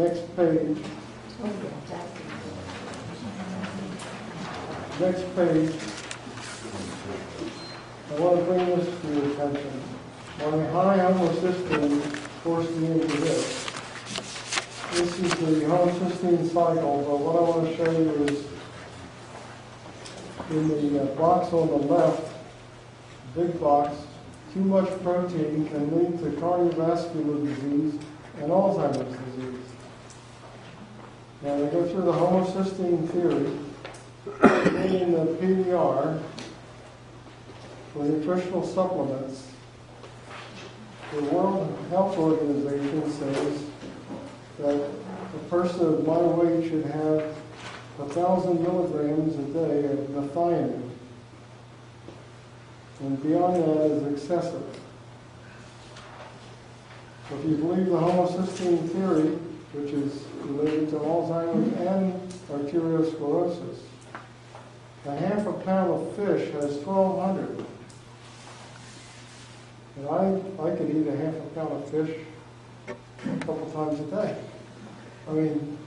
next page. Oh, yeah, that's Next page. I want to bring this to your attention. My high homocysteine forced me into this. This is the homocysteine cycle, but what I want to show you is in the box on the left, big box, too much protein can lead to cardiovascular disease and Alzheimer's disease. Now they go through the homocysteine theory, in the PDR for nutritional supplements. The World Health Organization says that a person of my weight should have 1,000 milligrams a day of methionine. And beyond that is excessive. So if you believe the homocysteine theory, which is related to Alzheimer's and arteriosclerosis, a half a pound of fish has 1,200. And I could eat a half a pound of fish a couple times a day. I mean,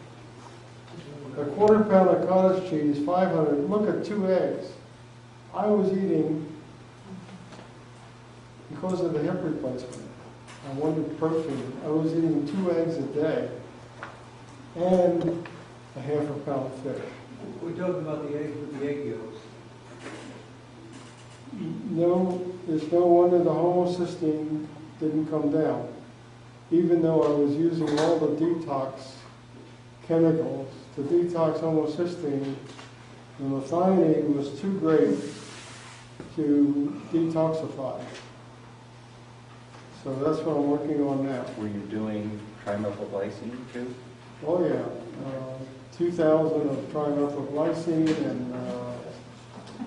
a quarter pound of cottage cheese, 500. Look at 2 eggs. I was eating because of the hip replacement. I wanted protein. I was eating 2 eggs a day and a half a pound fish. We're talking about the eggs with the egg yolks. No, there's no wonder the homocysteine didn't come down. Even though I was using all the detox chemicals to detox homocysteine, the methionine was too great to detoxify. So that's what I'm working on now. Were you doing trimethylglycine too? Oh yeah, 2,000 of trimethylglycine and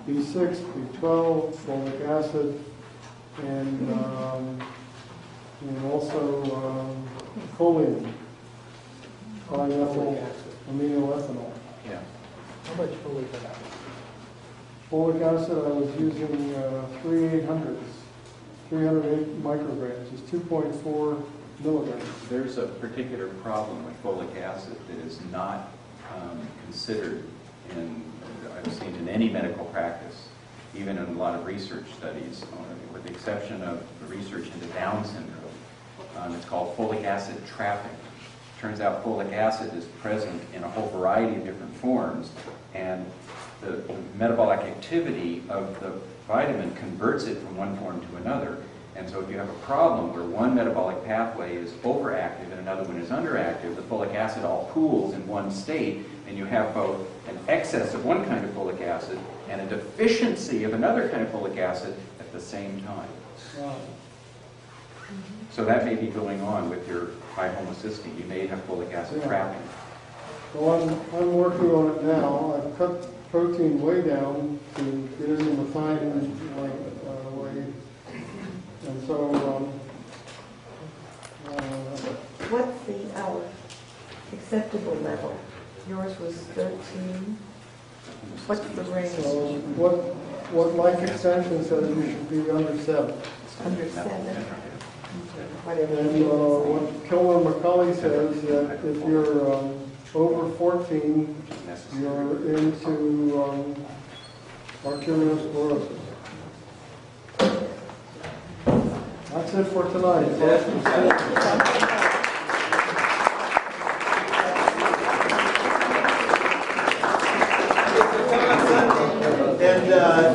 B6, B12, folic acid, and also choline, trimethyl aminoethanol. Yeah. How much folic acid? Folic acid, I was using 3,800s, 308 micrograms, is 2.4 milligrams. There's a particular problem with folic acid that is not considered in, I've seen in any medical practice, even in a lot of research studies, with the exception of the research into Down syndrome. It's called folic acid trapping. Turns out folic acid is present in a whole variety of different forms, and the metabolic activity of the vitamin converts it from one form to another. And so if you have a problem where one metabolic pathway is overactive and another one is underactive, the folic acid all pools in one state, and you have both an excess of one kind of folic acid and a deficiency of another kind of folic acid at the same time. Wow. So that may be going on with your high homocysteine. You may have folic acid trapping. Well, I'm working on it now. I've cut protein way down to get it in the methionine way. And so, What's the acceptable level? Yours was 13. What's the range? so what life extension says you should be under 7. Under 7. And what Kilmer-McCulley says that if you're over 14, you're into arteriosclerosis. That's it for tonight. And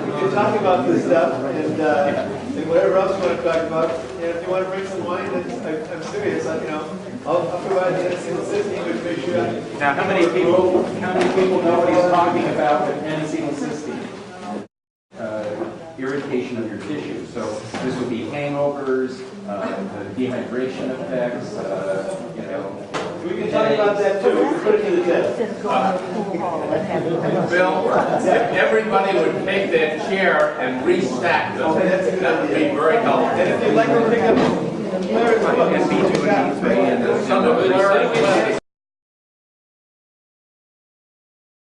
we can talk about this stuff and whatever else you want to talk about. And if you want to bring some wine, I'm serious. I'll provide the N-acetylcysteine, which makes sure. Now, how many people know what he's talking about with N-acetylcysteine? Irritation of your tissue. So this would be hangovers, the dehydration effects, We can talk about that too. We can put it to the test. Bill, if everybody would take their chair and restack them, that would be very helpful. And if you'd like to pick up Claire's book,